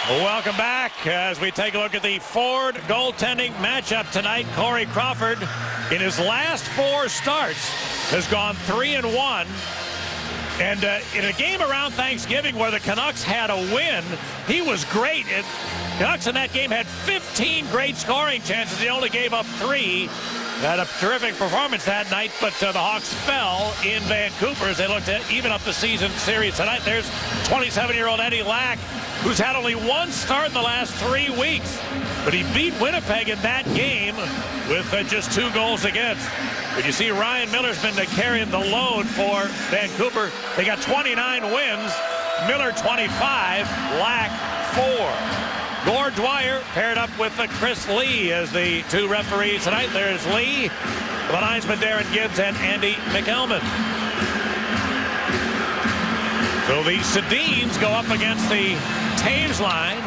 Welcome back as we take a look at the Ford goaltending matchup tonight. Corey Crawford, in his last 4 starts, has gone 3-1. And in a game around Thanksgiving where the Canucks had a win, he was great. Canucks in that game had 15 great scoring chances. He only gave up 3. Had a terrific performance that night, but the Hawks fell in Vancouver as they looked to even up the season series tonight. There's 27-year-old Eddie Lack, who's had only 1 start in the last 3 weeks. But he beat Winnipeg in that game with just 2 goals against. But you see Ryan Miller's been carrying the load for Vancouver. They got 29 wins, Miller 25, Lack 4. Gord Dwyer paired up with Chris Lee as the 2 referees tonight. There's Lee, the linesman Darren Gibbs, and Andy McElman. So the Sedins go up against the Taves line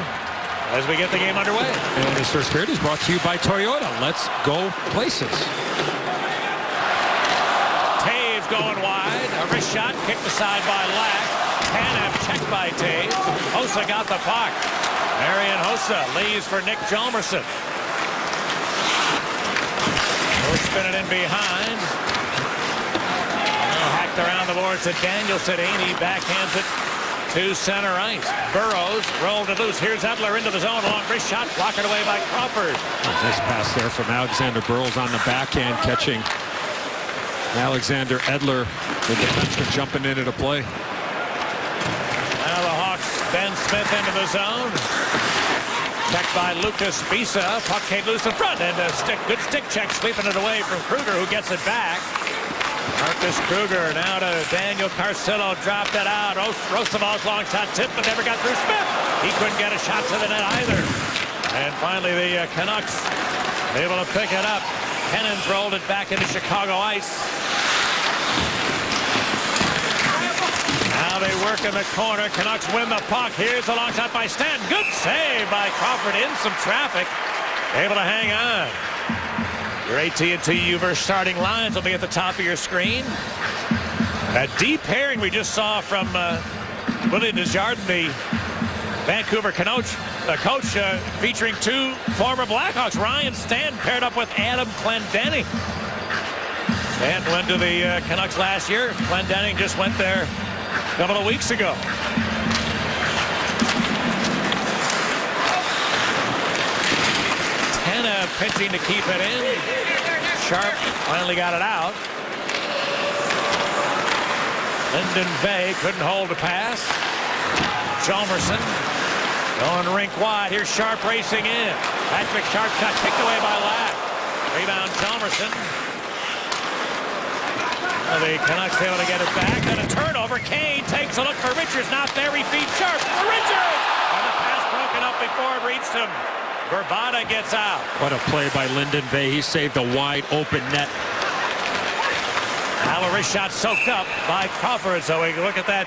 as we get the game underway. And this first period is brought to you by Toyota. Let's go places. Taves going wide. A wrist shot kicked aside by Lack. Tanev checked by Taves. Hossa got the puck. Marian Hossa leaves for Nick Hjalmarsson. He'll spin it in behind. Hacked around the boards to Danielson. He backhands it to center ice. Burrows rolled it loose. Here's Edler into the zone. Long wrist shot blocked away by Crawford. Nice pass there from Alexander Burrows on the backhand, catching Alexander Edler, the defenseman, jumping into the play. Now the Hawks, Ben Smith into the zone. Checked by Lucas Bisa. Puck came loose in front, and a good stick check, sweeping it away from Kruger, who gets it back. Marcus Kruger now to Daniel Carcillo, dropped it out. Roosevelt long shot tip, but never got through Smith. He couldn't get a shot to the net either. And finally the Canucks able to pick it up. Pennins rolled it back into Chicago ice. Now they work in the corner. Canucks win the puck. Here's a long shot by Stanton. Good save by Crawford in some traffic. Able to hang on. Your AT&T Uver starting lines will be at the top of your screen. A deep pairing we just saw from Willie Desjardins, the Vancouver coach, featuring 2 former Blackhawks. Ryan Stanton paired up with Adam Clendenning. Stanton went to the Canucks last year. Clendenning just went there a couple of weeks ago. Tanev pitching to keep it in. Sharp finally got it out. Lyndon Vey couldn't hold the pass. Hjalmarsson going rink wide. Here's Sharp racing in. Patrick Sharp shot kicked away by Lack. Rebound Hjalmarsson. The Canucks able to get it back. And a turnover. Kane takes a look for Richards. Not there. He feeds Sharp for Richards. And the pass broken up before it reached him. Verbata gets out. What a play by Lyndon Vey. He saved a wide open net. Now a wrist shot soaked up by Crawford. So we look at that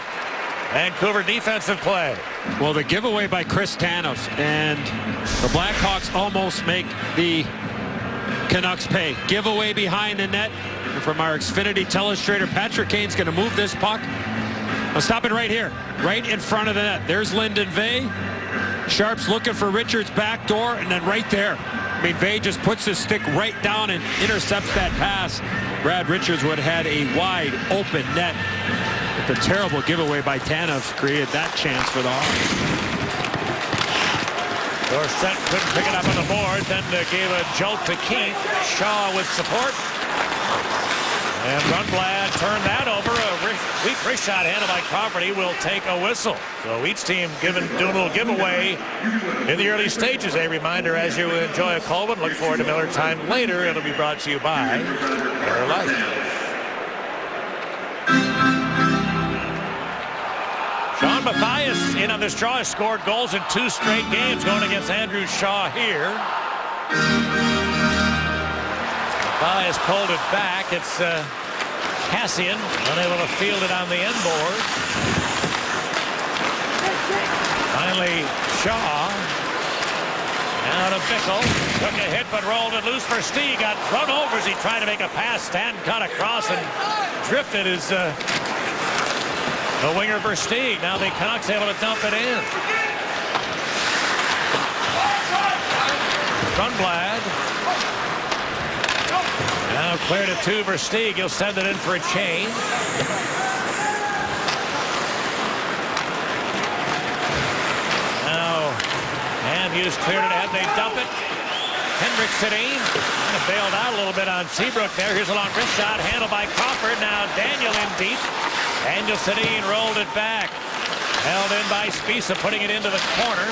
Vancouver defensive play. Well, the giveaway by Chris Tanev, and the Blackhawks almost make the Canucks pay. Giveaway behind the net. And from our Xfinity telestrator, Patrick Kane's going to move this puck. I'll stop it right here, right in front of the net. There's Lyndon Vey. Sharp's looking for Richards' back door, and then right there. I mean, Vey just puts his stick right down and intercepts that pass. Brad Richards would have had a wide open net. But the terrible giveaway by Tanev created that chance for the Hawks. Dorsett couldn't pick it up on the board, then gave a jolt to Keith. Shaw with support. And Rundblad turned that over. A weak wrist shot handled by Crawford. He will take a whistle. So each team doing a little giveaway in the early stages. A reminder, as you enjoy a Colwyn, look forward to Miller Time later. It'll be brought to you by Miller Lite. Sean Mathias in on this draw, has scored goals in 2 straight games, going against Andrew Shaw here. Mathias pulled it back. It's Cassian unable to field it on the end board. Finally, Shaw. Now to Bickle. Took a hit but rolled it loose for Stee. Got run over as he tried to make a pass. Stanton cut across and drifted his the winger for Stee. Now the Canucks able to dump it in. Rundblad. Now cleared it to Versteeg. He'll send it in for a change. Now Hamhuis cleared it ahead. They dump it. Henrik Sedin kind of bailed out a little bit on Seabrook there. Here's a long wrist shot handled by Crawford. Now Daniel in deep. Daniel Sedin rolled it back. Held in by Spisa, putting it into the corner.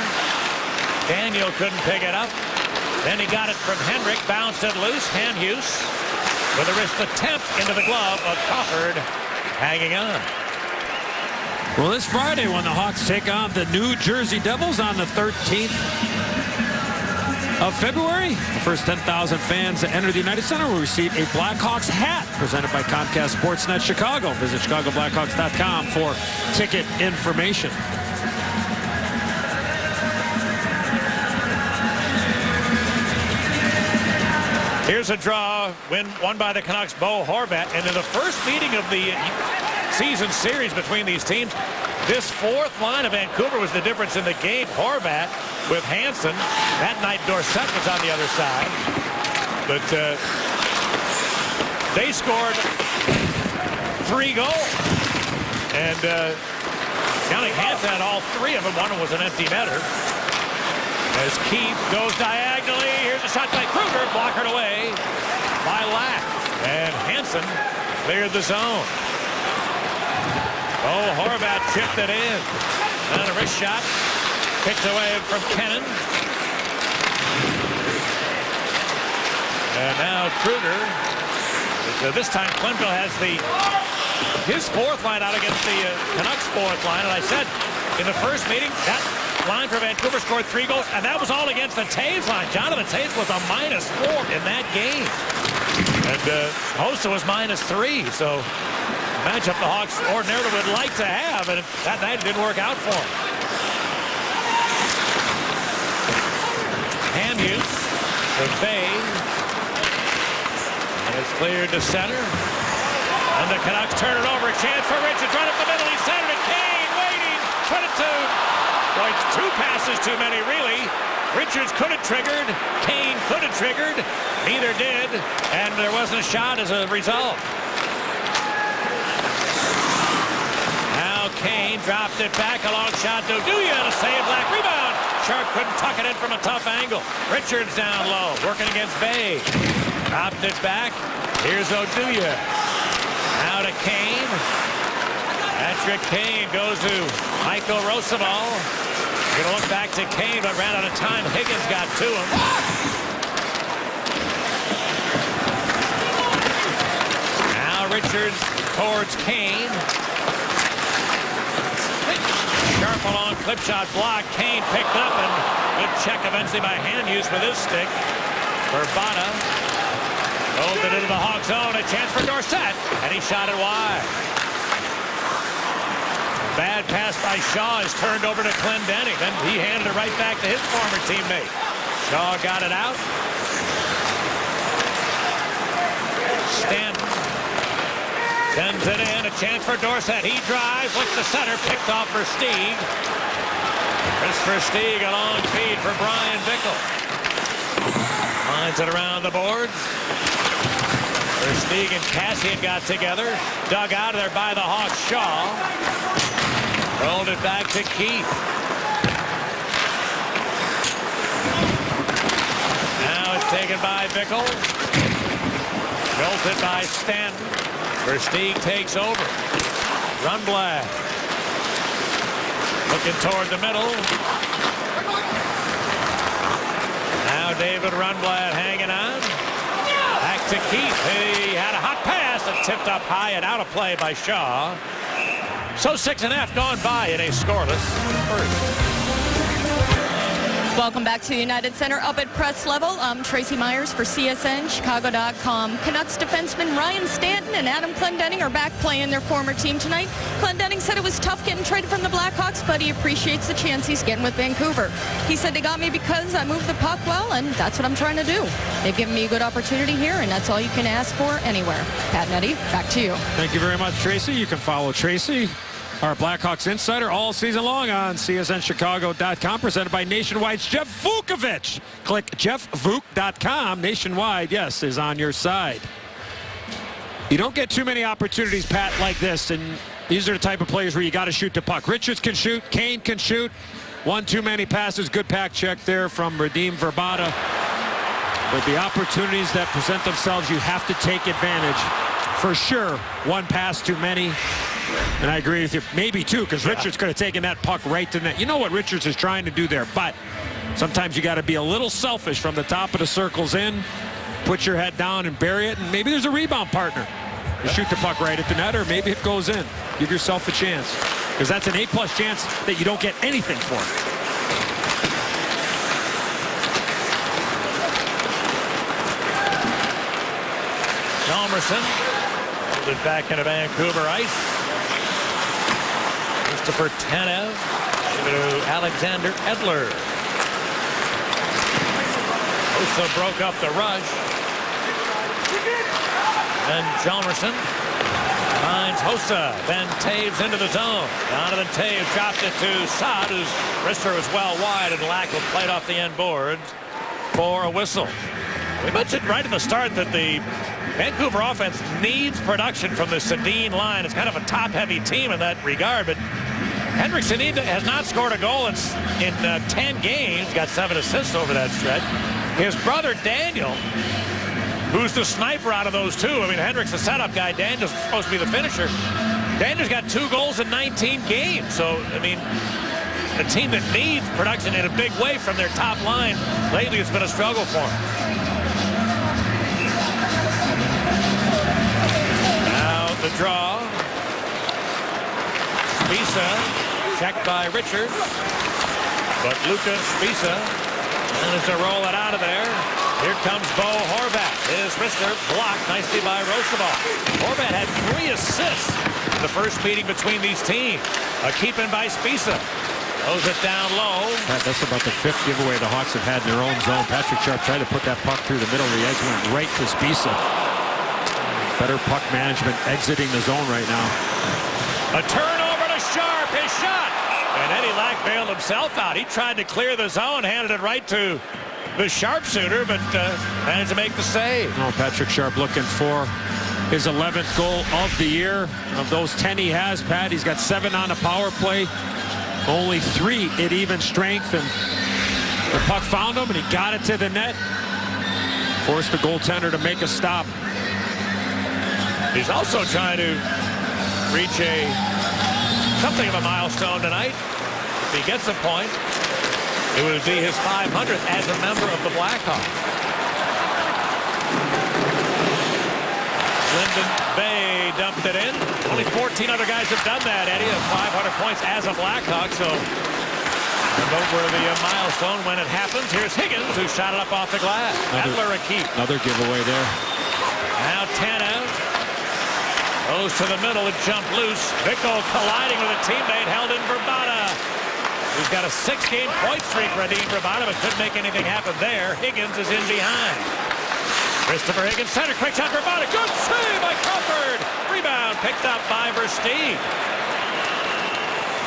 Daniel couldn't pick it up. Then he got it from Henrik, bounced it loose. Hamhuis with a wrist attempt into the glove of Crawford, hanging on. Well, this Friday when the Hawks take on the New Jersey Devils on the 13th of February, the first 10,000 fans that enter the United Center will receive a Blackhawks hat presented by Comcast Sportsnet Chicago. Visit ChicagoBlackhawks.com for ticket information. Here's a draw, won by the Canucks, Bo Horvat. And in the first meeting of the season series between these teams, this fourth line of Vancouver was the difference in the game. Horvat with Hansen. That night Dorsett was on the other side. But they scored 3 goals. And counting Hansen had all 3 of them. One was an empty netter. As Keith goes diagonally, here's a shot by Kruger, blockered away by Lack. And Hansen cleared the zone. Oh, Horvat chipped it in. And a wrist shot, picked away from Kennan. And now Kruger. This time Quenneville has his fourth line out against the Canucks fourth line. And I said in the first meeting, that line for Vancouver scored 3 goals, and that was all against the Taves line. Jonathan Taves was a -4 in that game. And Hossa was -3, so matchup the Hawks ordinarily would like to have, and that night it didn't work out for them. Hamhuis to Bay. And it's cleared to center. And the Canucks turn it over. A chance for Richards right up the middle. He centered it. Kane waiting. Put it to... Boy, 2 passes too many, really. Richards could have triggered. Kane could have triggered. Neither did. And there wasn't a shot as a result. Now Kane dropped it back. A long shot to Duya. To save Black. Rebound. Sharp couldn't tuck it in from a tough angle. Richards down low. Working against Bay. Dropped it back. Here's Oduya. Now to Kane. Patrick Kane goes to Michael Rosabal. Going to look back to Kane, but ran out of time. Higgins got to him. Now Richards towards Kane. Sharp along clip shot block. Kane picked up, and good check eventually by Hamhuis with his stick. Urbana rolled it into the Hawk zone. A chance for Dorsett, and he shot it wide. Bad pass by Shaw is turned over to Clendening. Then he handed it right back to his former teammate. Shaw got it out. Stanton sends it in. A chance for Dorsett. He drives, looks to center, picked off for Versteeg. Chris Versteeg, a long feed for Brian Bickle. Lines it around the boards. Versteeg and Cassian got together. Dug out of there by the Hawks. Shaw rolled it back to Keith. Now it's taken by Bickle. Jolted by Stanton. Versteeg takes over. Rundblad. Looking toward the middle. Now David Rundblad hanging on. Back to Keith. He had a hot pass and tipped up high and out of play by Shaw. So 6.5 gone by in a scoreless first. Welcome back to the United Center. Up at press level, I'm Tracy Myers for CSN, Chicago.com. Canucks defensemen Ryan Stanton and Adam Clendening are back playing their former team tonight. Clendening said it was tough getting traded from the Blackhawks, but he appreciates the chance he's getting with Vancouver. He said they got me because I moved the puck well, and that's what I'm trying to do. They've given me a good opportunity here, and that's all you can ask for anywhere. Pat Nettie, back to you. Thank you very much, Tracy. You can follow Tracy our Blackhawks insider all season long on CSNChicago.com, presented by Nationwide's Jeff Vukovich. Click jeffvuk.com. Nationwide, yes, is on your side. You don't get too many opportunities, Pat, like this, and these are the type of players where you got to shoot the puck. Richards can shoot. Kane can shoot. One too many passes. Good pack check there from Radim Vrbata. But the opportunities that present themselves, you have to take advantage. For sure, one pass too many. And I agree with you. Maybe two, because Richards could have taken that puck right to net. You know what Richards is trying to do there, but sometimes you got to be a little selfish from the top of the circles in. Put your head down and bury it, and maybe there's a rebound partner. You shoot the puck right at the net, or maybe it goes in. Give yourself a chance, because that's an A+ chance that you don't get anything for. Hjalmarsson pulled it back into Vancouver ice. Christopher Tanev to Alexander Edler. Hossa broke up the rush. And Hjalmarsson finds Hossa. Then Taves into the zone. Donovan Taves dropped it to Saad, whose wrister was well wide, and Lack will play it off the end boards for a whistle. We mentioned right at the start that the Vancouver offense needs production from the Sedin line. It's kind of a top-heavy team in that regard, but Henriksen has not scored a goal in 10 games, got 7 assists over that stretch. His brother Daniel, who's the sniper out of those two. I mean, Henrik's the setup guy. Daniel's supposed to be the finisher. Daniel's got 2 goals in 19 games. So, I mean, a team that needs production in a big way from their top line. Lately, it's been a struggle for them. Now the draw. Spisa, checked by Richards. But Lucas Spisa managed to roll it out of there. Here comes Bo Horvat. His wrister blocked nicely by Roosevelt. Horvat had 3 assists in the first meeting between these teams. A keep-in by Spisa. Throws it down low. That's about the 5th giveaway the Hawks have had in their own zone. Patrick Sharp tried to put that puck through the middle. The edge went right to Spisa. Better puck management exiting the zone right now. A turnover to Sharp. His shot. And Eddie Lack bailed himself out. He tried to clear the zone, handed it right to the sharpshooter, but managed to make the save. Oh, Patrick Sharp looking for his 11th goal of the year. Of those 10 he has, Pat, he's got 7 on a power play. Only 3 at even strength, and the puck found him, and he got it to the net. Forced the goaltender to make a stop. He's also trying to reach something of a milestone tonight. If he gets a point, it would be his 500th as a member of the Blackhawks. Lyndon Bay dumped it in. Only 14 other guys have done that, Eddie, of 500 points as a Blackhawk. So a noteworthy milestone when it happens. Here's Higgins, who shot it up off the glass. Edler a keep. Another giveaway there. Now Tanev goes to the middle and jumped loose. Vicko colliding with a teammate held in Vrbata. He's got a 6-game point streak, Radim Vrbata, but couldn't make anything happen there. Higgins is in behind. Christopher Higgins, center, quick shot, Vrbata. Good save by Crawford. Rebound picked up by Versteeg.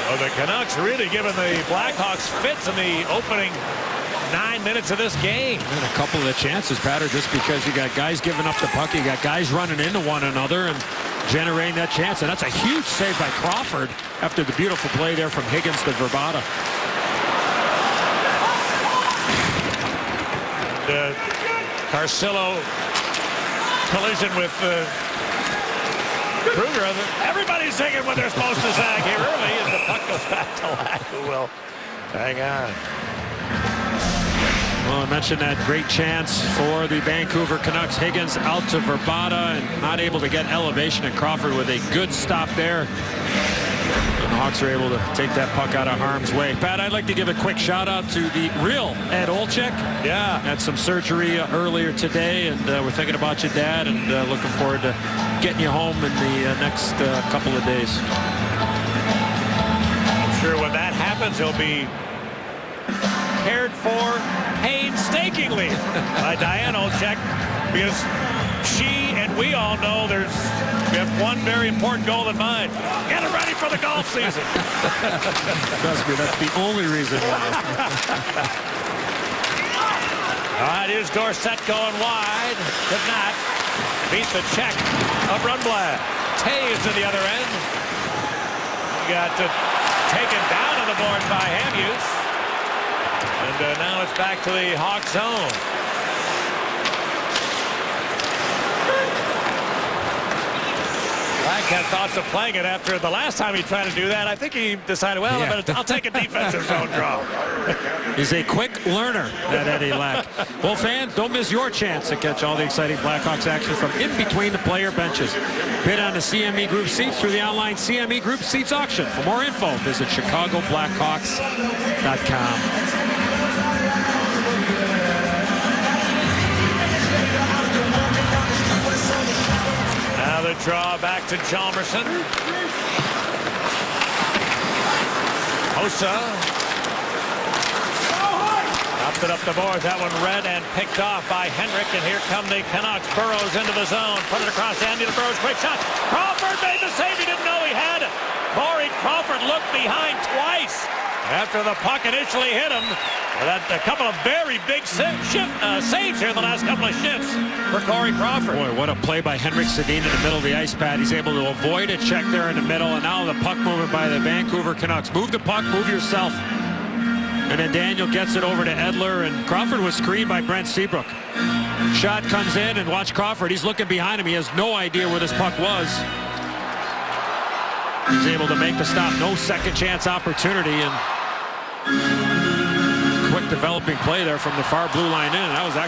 Well, the Canucks really giving the Blackhawks fits in the opening 9 minutes of this game. And a couple of the chances, Pat, are just because you got guys giving up the puck, you got guys running into one another and generating that chance. And that's a huge save by Crawford after the beautiful play there from Higgins to Vrbata. Carcillo collision with Kruger. Everybody's singing what they're supposed to sing here early, and the puck goes back to Lack, who will hang on. Well, I mentioned that great chance for the Vancouver Canucks. Higgins out to Vrbata and not able to get elevation, and Crawford with a good stop there. And the Hawks are able to take that puck out of harm's way. Pat, I'd like to give a quick shout out to the real Ed Olczyk. Yeah. Had some surgery earlier today, and we're thinking about your dad, and looking forward to getting you home in the next couple of days. I'm sure when that happens, he'll be cared for painstakingly by Diane Olczyk, because she and we all know we have one very important goal in mind. Get it ready for the golf season. Trust me, that's the only reason why. All right, here's Dorsett going wide. Could not beat the check of Rundblad. Taves to the other end. He got taken down on the board by Hamhuis. And now it's back to the Hawks zone. Black had thoughts of playing it after the last time he tried to do that. I think he decided, well, I'll take a defensive zone draw. He's a quick learner, that Eddie Lack. Well, fans, don't miss your chance to catch all the exciting Blackhawks action from in between the player benches. Bid on the CME Group seats through the online CME Group seats auction. For more info, visit ChicagoBlackhawks.com. Now the draw back to Hjalmarsson. Hossa. Dropped it up the boards. That one read and picked off by Henrik. And here come the Canucks. Burrows into the zone. Put it across Andy. The Burrows. Quick shot. Crawford made the save. He didn't know he had it. Corey Crawford looked behind twice after the puck initially hit him. That a couple of very big saves here in the last couple of shifts for Corey Crawford. Boy, what a play by Henrik Sedin in the middle of the ice pad. He's able to avoid a check there in the middle, and now the puck movement by the Vancouver Canucks. Move the puck, move yourself. And then Daniel gets it over to Edler, and Crawford was screened by Brent Seabrook. Shot comes in, and watch Crawford. He's looking behind him. He has no idea where this puck was. He's able to make the stop. No second chance opportunity, and quick developing play there from the far blue line in. And that was a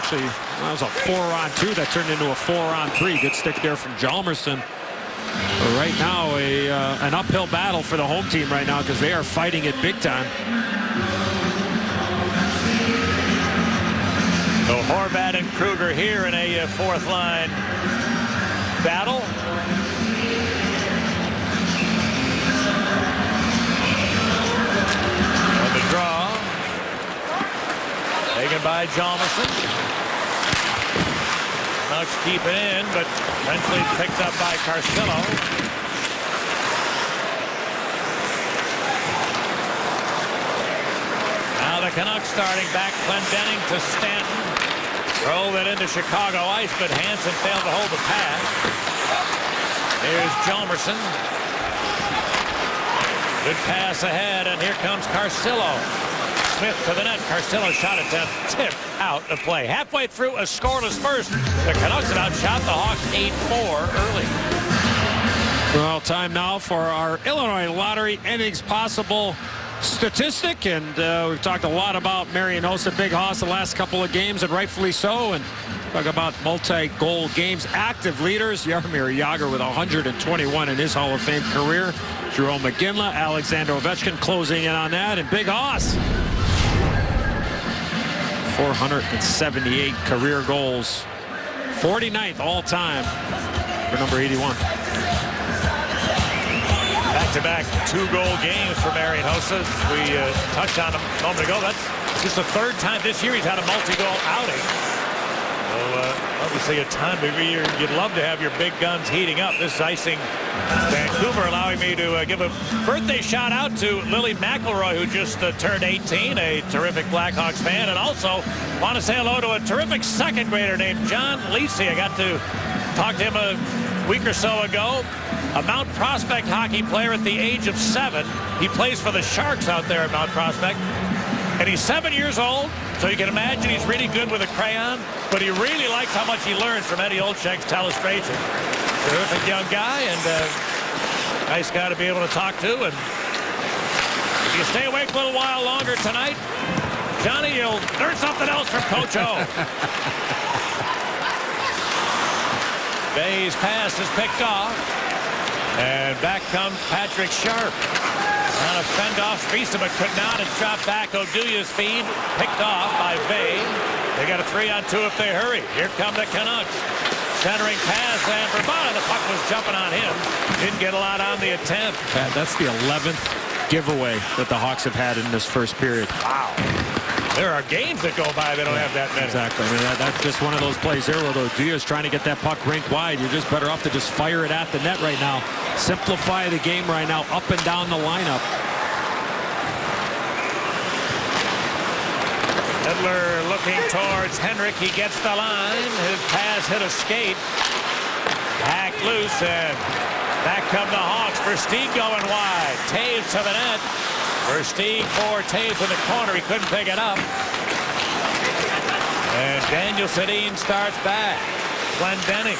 4-on-2 that turned into a 4-on-3. Good stick there from Hjalmarsson. But right now, an uphill battle for the home team right now because they are fighting it big time. So Horvat and Kruger here in a fourth line battle. On the draw. Taken by Hjalmarsson. Canucks keep it in, but eventually picked up by Carcillo. Now the Canucks starting back. Clendening to Stanton. Rolled it into Chicago ice, but Hansen failed to hold the pass. Here's Hjalmarsson. Good pass ahead, and here comes Carcillo. Smith to the net. Carcillo shot attempt tipped out of play. Halfway through a scoreless first, the Canucks have outshot the Hawks 8-4 early. Well, time now for our Illinois Lottery innings possible statistic, and we've talked a lot about Marian Hossa, Big Hoss the last couple of games, and rightfully so, and talk about multi-goal games. Active leaders, Jaromir Jagr with 121 in his Hall of Fame career. Jerome McGinley, Alexander Ovechkin closing in on that, and Big Hoss 478 career goals, 49th all-time for number 81. Back-to-back two-goal games for Marian Hossa. We touched on him a moment ago. That's just the third time this year he's had a multi-goal outing. So obviously a time of year you'd love to have your big guns heating up. This is icing Vancouver, allowing me to give a birthday shout out to Lily McElroy, who just turned 18, a terrific Blackhawks fan, and also want to say hello to a terrific second grader named John Lisi. I got to talk to him a week or so ago. A Mount Prospect hockey player at the age of 7. He plays for the Sharks out there at Mount Prospect. And he's 7 years old, so you can imagine he's really good with a crayon, but he really likes how much he learns from Eddie Olszewski's telestration. Terrific young guy, and nice guy to be able to talk to. And if you stay awake a little while longer tonight, Johnny, you'll learn something else from Coach O. Bay's pass is picked off. And back comes Patrick Sharp. On a fend-off, Riesa, but could not. It's dropped back. Oduya's feed picked off by Bay. They got a 3-on-2 if they hurry. Here come the Canucks. Centering pass, and Vrbata, the puck was jumping on him. Didn't get a lot on the attempt. That's the 11th giveaway that the Hawks have had in this first period. Wow. There are games that go by that don't have that many. Exactly. I mean, that's just one of those plays there where Duya's trying to get that puck rink wide. You're just better off to just fire it at the net right now. Simplify the game right now, up and down the lineup. Edler looking towards Henrik. He gets the line. His pass hit a skate. Hacked loose, and back come the Hawks. Versteeg going wide. Toews to the net. Versteeg for Toews in the corner. He couldn't pick it up. And Daniel Sedin starts back. Glendening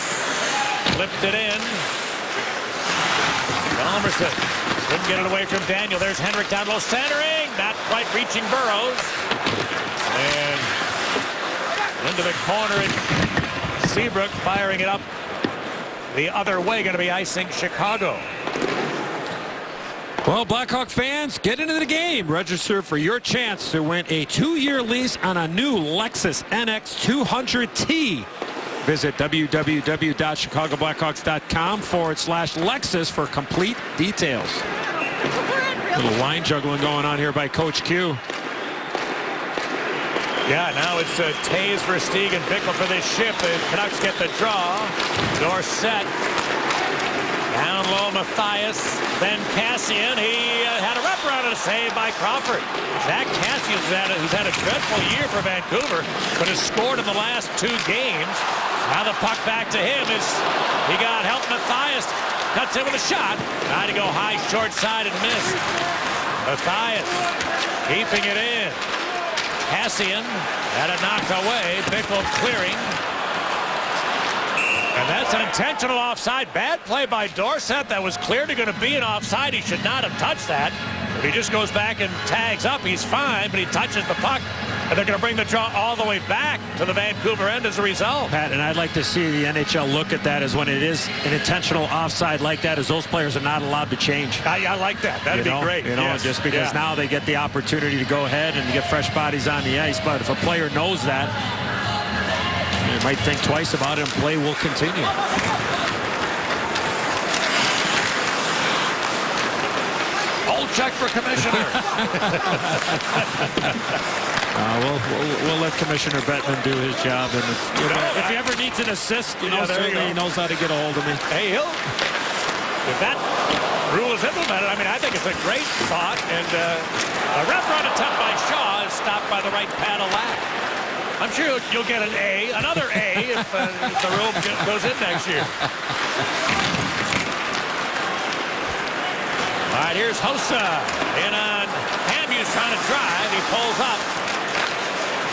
flipped it in. Almerson couldn't get it away from Daniel. There's Henrik down low, centering. Not quite reaching Burrows. And into the corner, and Seabrook firing it up the other way, going to be icing Chicago. Well, Blackhawk fans, get into the game. Register for your chance to win a 2-year lease on a new Lexus NX 200T. Visit www.chicagoblackhawks.com/Lexus for complete details. A little line juggling going on here by Coach Q. Yeah, now it's Toews, Versteeg, and Bickle for this shift. The Canucks get the draw. Dorsett. Down low, Mathias. Then Cassian. He had a wraparound and a save by Crawford. Zach Cassian, who's had a dreadful year for Vancouver, but has scored in the last 2 games. Now the puck back to him. He got help. Mathias cuts in with a shot. Trying to go high, short side, and missed. Mathias keeping it in. Cassian had it knocked away. Bickle clearing. And that's an intentional offside. Bad play by Dorsett. That was clearly going to be an offside. He should not have touched that. If he just goes back and tags up, he's fine, but he touches the puck. And they're going to bring the draw all the way back to the Vancouver end as a result. Pat, and I'd like to see the NHL look at that as when it is an intentional offside like that, as those players are not allowed to change. I like that. That'd be great. You know, yes. just because now they get the opportunity to go ahead and get fresh bodies on the ice. But if a player knows that, you might think twice about it, and play will continue. Old check for commissioner. We'll let Commissioner Bettman do his job, and if he ever needs an assist, certainly he knows how to get a hold of me. Hey, if that rule is implemented, I mean, I think it's a great thought, and a wraparound attempt by Shaw is stopped by the right pad of Lack. I'm sure you'll get an A, another A, if the rule goes in next year. All right, here's Hossa in on Hamhuis trying to drive. He pulls up.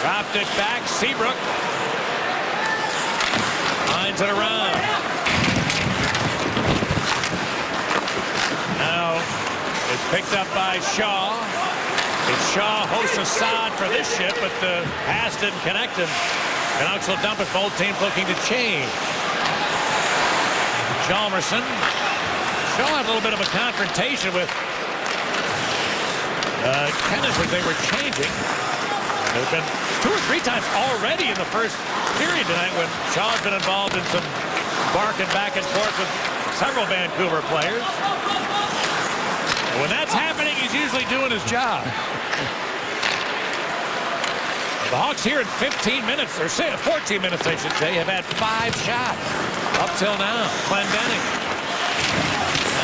Dropped it back. Seabrook lines it around. Now it's picked up by Shaw. It's Shaw, Hossa, Saad for this shift, but the pass didn't connect him. Canucks will dump it. Both teams looking to change. Chalmerson. Shaw had a little bit of a confrontation with Kenneth as they were changing. There's been 2 or 3 times already in the first period tonight when Shaw's been involved in some barking back and forth with several Vancouver players. And when that's happening, he's usually doing his job. The Hawks here in 15 minutes, or 14 minutes, I should say, have had 5 shots up till now. Glendening.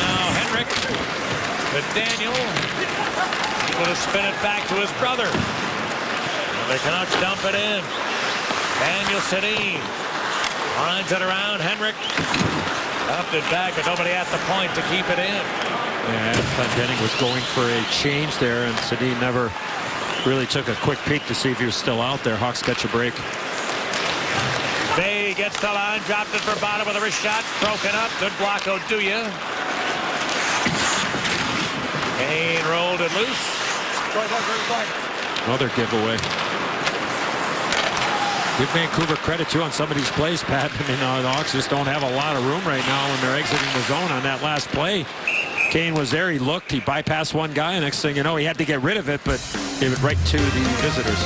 Now Henrik to Daniel. Able to spin it back to his brother. The Canucks dump it in. Daniel Sedin lines it around. Henrik dumped it back, but nobody at the point to keep it in. Yeah, Glendening was going for a change there, and Sedin never really took a quick peek to see if he was still out there. Hawks catch a break. Bay gets the line, dropped it for bottom with a wrist shot, broken up. Good block, Oduya. Kane rolled it loose. Another giveaway. Give Vancouver credit, too, on some of these plays, Pat. I mean, the Hawks just don't have a lot of room right now when they're exiting the zone on that last play. Kane was there. He looked. He bypassed one guy. And next thing you know, he had to get rid of it, but gave it right to the visitors.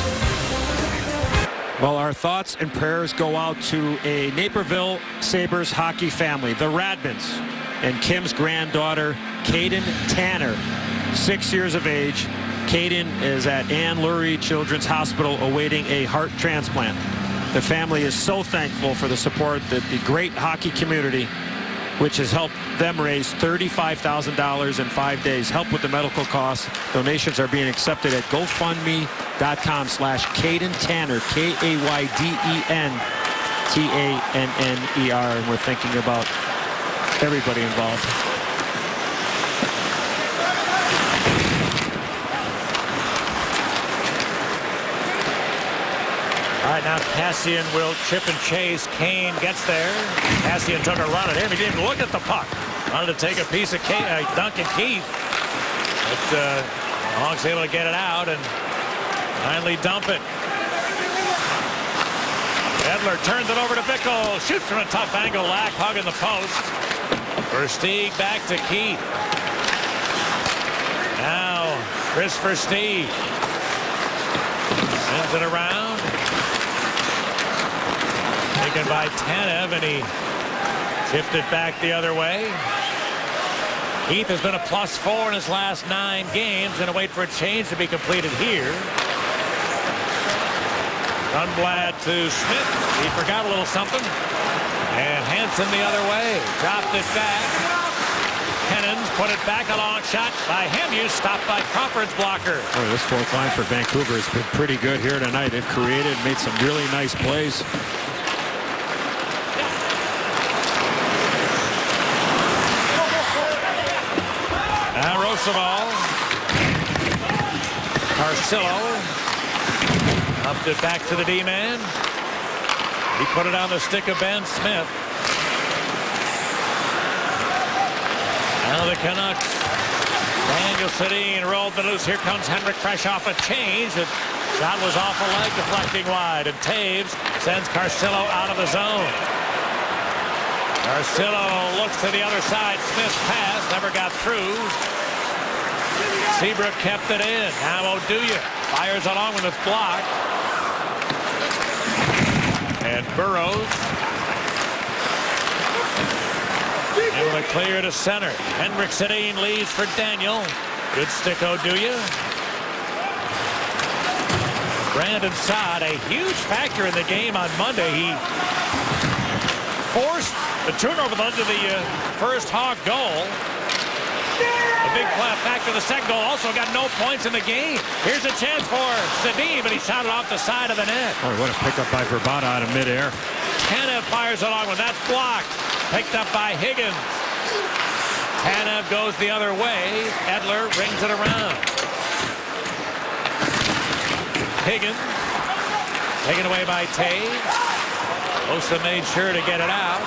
Well, our thoughts and prayers go out to a Naperville Sabres hockey family, the Radmans, and Kim's granddaughter, Caden Tanner, 6 years of age. Caden is at Ann Lurie Children's Hospital awaiting a heart transplant. The family is so thankful for the support that the great hockey community, which has helped them raise $35,000 in 5 days, help with the medical costs. Donations are being accepted at GoFundMe.com/Caden Tanner, KAYDEN-TANNER, and we're thinking about everybody involved. All right, now Cassian will chip and chase. Kane gets there. Cassian took a run at him. He didn't look at the puck. Wanted to take a piece of Duncan Keith. But Hawks able to get it out and finally dump it. Edler turns it over to Bickle. Shoots from a tough angle. Lack hugging the post. Versteeg back to Keith. Now Chris Versteeg. Sends it around. Taken by Tanev, and he tipped it back the other way. Keith has been a +4 in his last 9 games. Going to wait for a change to be completed here. Unblad to Smith. He forgot a little something. And Hansen the other way. Dropped it back. Hennons put it back. A long shot by Hemuse. Stopped by Crawford's blocker. Boy, this fourth line for Vancouver has been pretty good here tonight. They've created, made some really nice plays. Now Roosevelt. Carcillo. Upped it back to the D-man. He put it on the stick of Ben Smith. Now the Canucks. Daniel Sedin rolled the loose. Here comes Henrik fresh off a change. The shot was off a leg, deflecting wide. And Taves sends Carcillo out of the zone. Carcillo looks to the other side. Smith's pass never got through. Seabrook kept it in. Now Oduya fires along with its block. And Burrows able to clear to center. Henrik Sedin leads for Daniel. Good stick Oduya. Brandon Saad, a huge factor in the game on Monday. He forced the turnover under the first Hawk goal. A big factor in the second goal. Also got no points in the game. Here's a chance for Sedin, but he shot it off the side of the net. Oh, what a pickup by Verbata out of midair. Tanev fires along with that blocked. Picked up by Higgins. Tanev goes the other way. Edler rings it around. Higgins taken away by Taves. Osa made sure to get it out.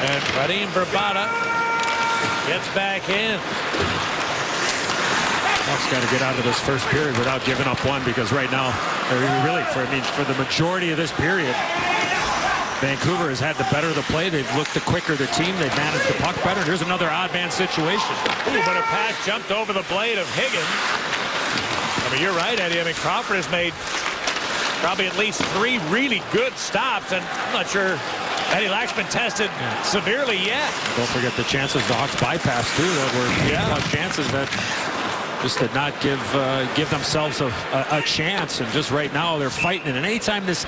And Radim Verbata gets back in. Hawks got to get out of this first period without giving up one, because right now, really, for the majority of this period, Vancouver has had the better of the play. They've looked the quicker the team. They've managed the puck better. Here's another odd man situation. Ooh, but a pass jumped over the blade of Higgins. I mean, you're right, Eddie. I mean, Crawford has made probably at least 3 really good stops, and I'm not sure Eddie Lack's been tested severely yet. Don't forget the chances the Hawks bypassed too. That were plus chances that just did not give themselves a chance. And just right now they're fighting it. And anytime this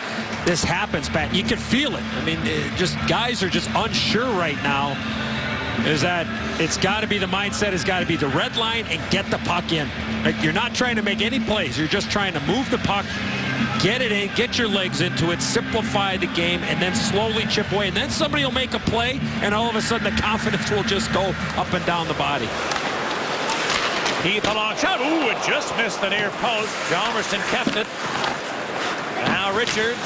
happens, Pat, you can feel it. I mean, just guys are just unsure right now. Is that it's got to be the mindset has got to be the red line and get the puck in. Like, you're not trying to make any plays. You're just trying to move the puck, get it in, get your legs into it, simplify the game, and then slowly chip away. And then somebody will make a play, and all of a sudden the confidence will just go up and down the body. Keith, a long shot. Ooh, it just missed the near post. Hjalmarsson kept it. Now Richards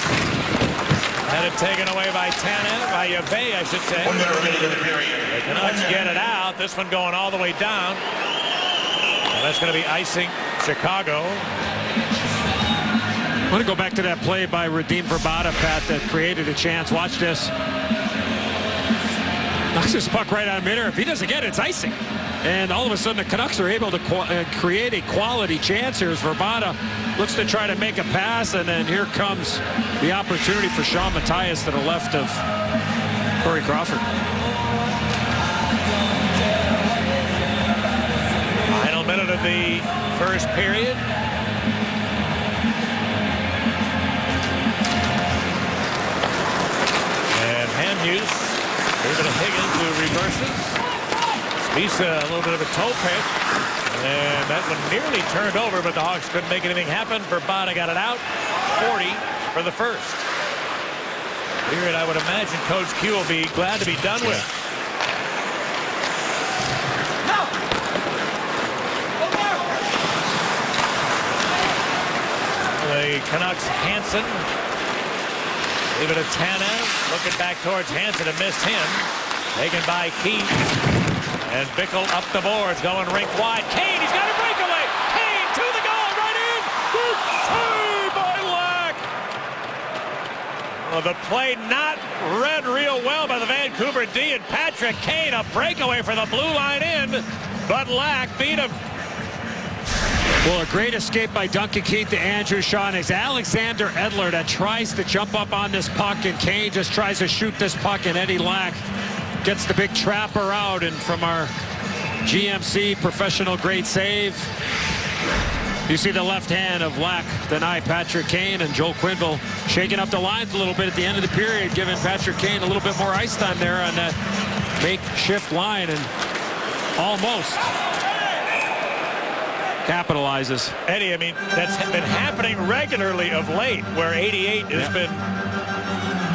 had it taken away by Tanev, by Yave, I should say. 1 minute remaining in the period. The Canucks get it out. This one going all the way down. And that's going to be icing Chicago. I want to go back to that play by Radim Verbata, Pat, that created a chance. Watch this. Knocks this puck right out of midair. If he doesn't get it, it's icing. And all of a sudden, the Canucks are able to create a quality chance here as Verbata looks to try to make a pass, and then here comes the opportunity for Sean Matthias to the left of Corey Crawford. the first period. And Hamhuis, a little bit of Higgins who reverses. Spisa, a little bit of a toe pick. And that one nearly turned over, but the Hawks couldn't make anything happen. Verbata got it out. 40 for the first. Period, I would imagine Coach Q will be glad to be done with. The Canucks, Hansen. Leave it to Tanev. Looking back towards Hansen and missed him. Taken by Keith. And Bickle up the boards, going rink wide. Kane, he's got a breakaway. Kane to the goal, right in. Good save by Lack. Well, the play not read real well by the Vancouver D, and Patrick Kane, a breakaway for the blue line in, but Lack beat him. Well, a great escape by Duncan Keith to Andrew Shaw. It's Alexander Edler that tries to jump up on this puck, and Kane just tries to shoot this puck, and Eddie Lack gets the big trapper out. And from our GMC professional great save, you see the left hand of Lack deny Patrick Kane, and Joel Quenneville shaking up the lines a little bit at the end of the period, giving Patrick Kane a little bit more ice time there on that makeshift line, and almost capitalizes. Eddie, I mean, that's been happening regularly of late, where 88 has been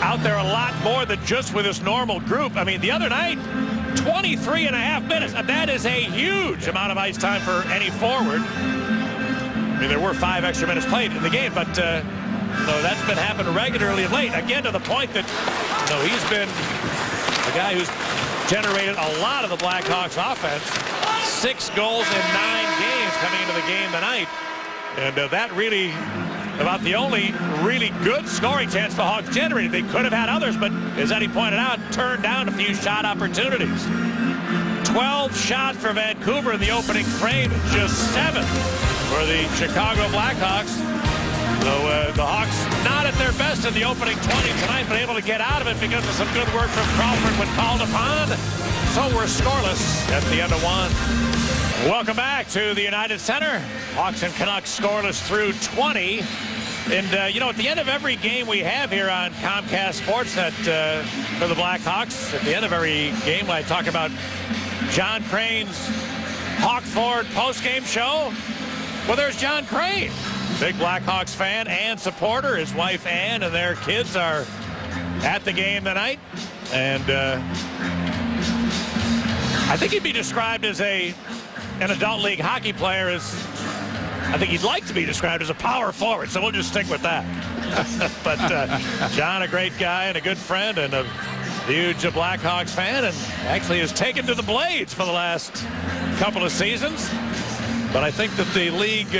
out there a lot more than just with his normal group. I mean, the other night, 23.5 minutes. That is a huge amount of ice time for any forward. I mean, there were 5 extra minutes played in the game, but that's been happening regularly of late. Again, to the point that he's been a guy who's generated a lot of the Blackhawks offense. 6 goals in 9 games coming into the game tonight. And that really about the only really good scoring chance the Hawks generated. They could have had others, but as Eddie pointed out, turned down a few shot opportunities. 12 shots for Vancouver in the opening frame, just 7 for the Chicago Blackhawks. So the Hawks not at their best in the opening 20 tonight, but able to get out of it because of some good work from Crawford when called upon. So we're scoreless at the end of 1. Welcome back to the United Center. Hawks and Canucks scoreless through 20. And, at the end of every game we have here on Comcast Sportsnet for the Blackhawks, at the end of every game I talk about John Crane's Hawk Ford post-game show. Well, there's John Crane, big Blackhawks fan and supporter. His wife, Ann, and their kids are at the game tonight. And I think he'd be described as an adult league hockey player. I think he'd like to be described as a power forward, so we'll just stick with that. But John, a great guy and a good friend and a huge Blackhawks fan, and actually has taken to the Blades for the last couple of seasons. But I think that the league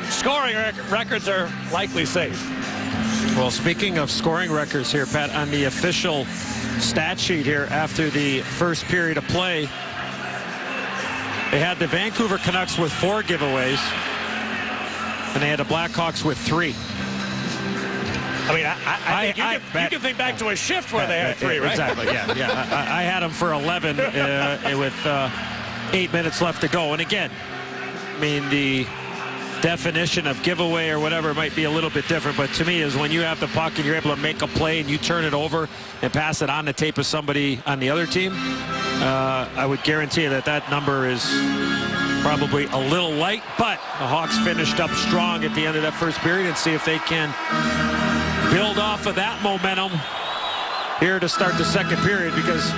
scoring records are likely safe. Well, speaking of scoring records here, Pat, on the official stat sheet here after the first period of play, they had the Vancouver Canucks with 4 giveaways, and they had the Blackhawks with 3. I mean, I think you can think back to a shift where they had 3, right? Exactly, yeah. I had them for 11 with 8 minutes left to go. And again, I mean, the definition of giveaway or whatever might be a little bit different, but to me is when you have the puck and you're able to make a play and you turn it over and pass it on the tape of somebody on the other team, I would guarantee that number is probably a little light, but the Hawks finished up strong at the end of that first period, and see if they can build off of that momentum here to start the second period, because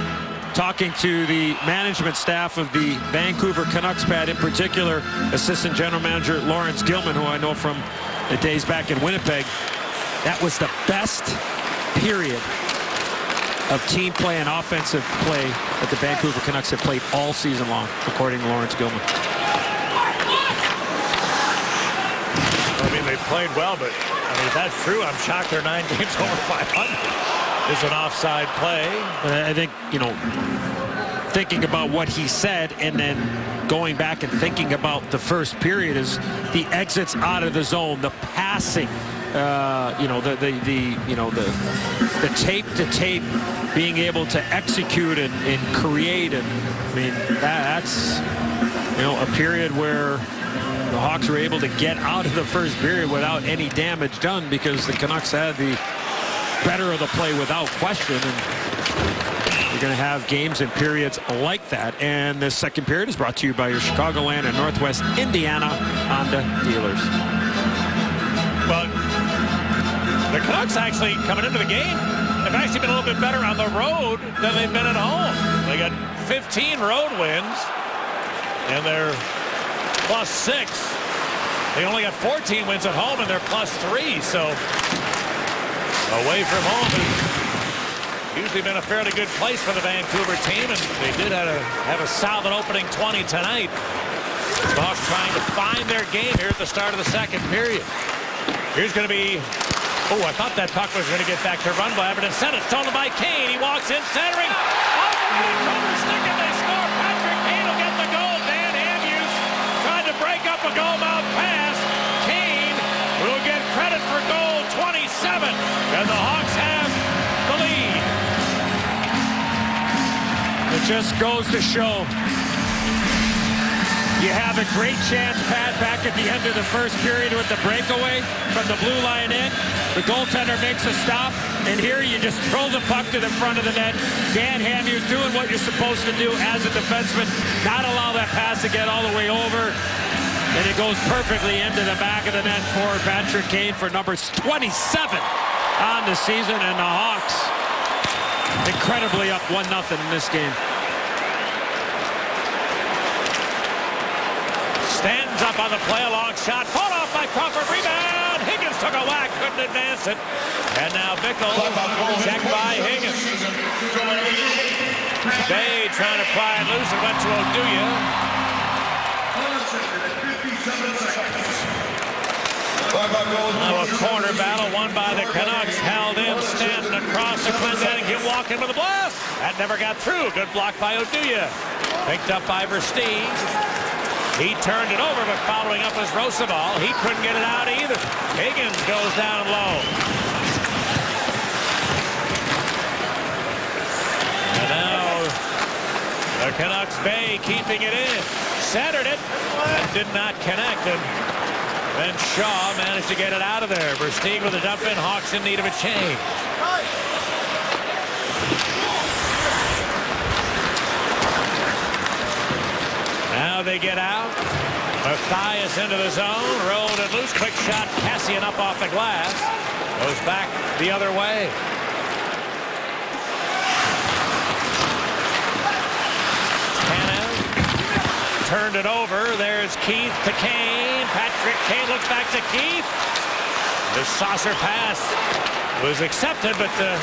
talking to the management staff of the Vancouver Canucks, Pat, in particular, assistant general manager Lawrence Gilman, who I know from the days back in Winnipeg, that was the best period of team play and offensive play that the Vancouver Canucks have played all season long, according to Lawrence Gilman. I mean, they played well, but if that's true, I'm shocked they're 9 games over 500. Is an offside play. I think, thinking about what he said and then going back and thinking about the first period is the exits out of the zone, the passing, the tape to tape, being able to execute and create. And I mean, that's, a period where The Hawks were able to get out of the first period without any damage done because the Canucks had the better of the play without question. And you're going to have games and periods like that. And this second period is brought to you by your Chicagoland and Northwest Indiana Honda dealers. Well, the Canucks actually coming into the game have actually been a little bit better on the road than they've been at home. They got 15 road wins, and they're +6. They only got 14 wins at home, and they're +3. So away from home has usually been a fairly good place for the Vancouver team, and they did have a solid opening 20 tonight. The Hawks trying to find their game here at the start of the second period. Here's going to be, oh, I thought that puck was going to get back to Rundblad, but instead it's stolen by Kane. He walks in, centering. Overhead stick, and they score. Patrick Kane will get the goal. Dan Hamhuis tried to break up a goal mouth pass. Kane will get credit for goal 27, and the Hawks have the lead. It just goes to show you have a great chance, Pat, back at the end of the first period with the breakaway from the blue line in. The goaltender makes a stop, and here you just throw the puck to the front of the net. Dan Hamhuis doing what you're supposed to do as a defenseman, not allow that pass to get all the way over. And it goes perfectly into the back of the net for Patrick Kane for number 27 on the season, and the Hawks incredibly up 1-0 in this game. Stanton's up on the play, a long shot, fought off by Crawford, rebound, Higgins took a whack, couldn't advance it, and now Bickle checked by Higgins. Bay trying to pry it loose, it went to Oduya. Now a corner battle won by the Canucks, held in, Stanton across the Clendening, get walking with a blast, that never got through, good block by Oduya, picked up by Versteeg. He turned it over, but following up was Rosabal. He couldn't get it out either. Higgins goes down low. And now the Canucks, Bay keeping it in. Centered it and did not connect. And then Shaw managed to get it out of there. Versteeg with a dump in. Hawks in need of a change. Now they get out. Mathias into the zone. Rolled it loose. Quick shot. Cassian up off the glass. Goes back the other way. Tanev turned it over. There's Keith to Kane. Patrick Kane looks back to Keith. The saucer pass was accepted, but the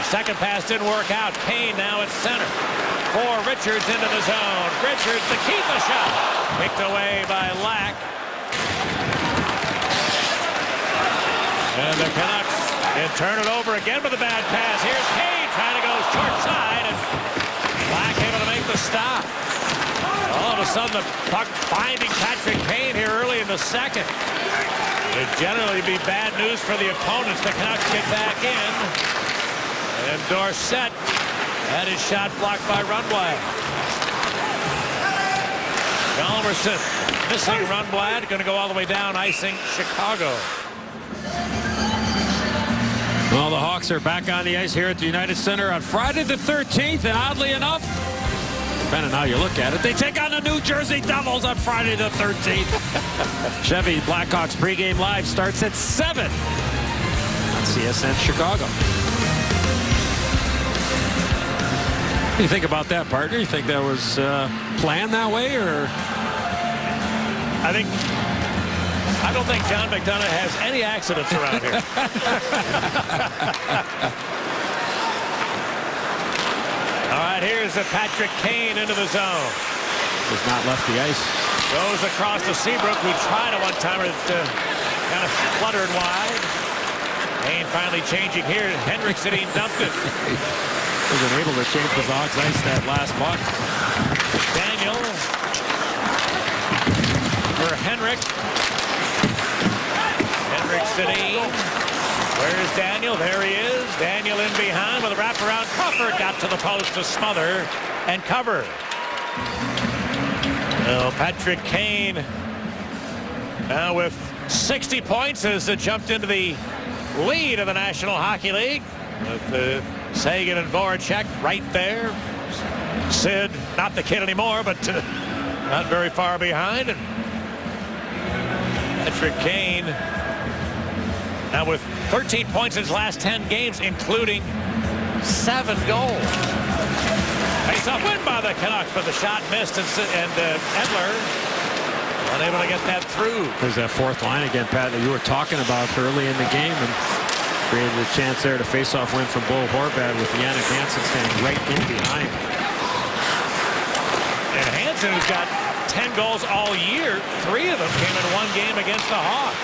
second pass didn't work out. Kane now at center. For Richards into the zone. Richards to keep a shot. Picked away by Lack. And the Canucks can turn it over again with a bad pass. Here's Kane trying to go short side. And Lack able to make the stop. All of a sudden the puck finding Patrick Kane here early in the second. It generally be bad news for the opponents. The Canucks get back in. And Dorsett had his shot blocked by Rundblad. Hjalmarsson missing Rundblad. Going to go all the way down, icing Chicago. Well, the Hawks are back on the ice here at the United Center on Friday the 13th, and oddly enough, depending on how you look at it, they take on the New Jersey Devils on Friday the 13th. Chevy Blackhawks pregame live starts at 7 on CSN Chicago. What do you think about that, partner? You think that was planned that way, or? I don't think John McDonough has any accidents around here. All right, here's a Patrick Kane into the zone. Has not left the ice. Goes across to Seabrook, who tried a one-timer that kind of fluttered wide. Kane finally changing here. Hendrickson dumped it. Wasn't able to change the Hawks ice that last puck. Daniel for Henrik. Hendrickson. Where's Daniel? There he is. Daniel in behind with a wraparound. Crawford got to the post to smother and cover. Well, Patrick Kane Now with 60 points has jumped into the lead of the National Hockey League with Sagan and Voracek right there. Sid, not the kid anymore, but not very far behind. And Patrick Kane now with 13 points in his last 10 games, including 7 goals. Face-off win by the Canucks, but the shot missed, and Edler unable to get that through. There's that fourth line again, Pat, that you were talking about early in the game, and created a chance there to face-off win from Bo Horvat with Jannik Hansen standing right in behind. And Hansen has got 10 goals all year. 3 of them came in one game against the Hawks.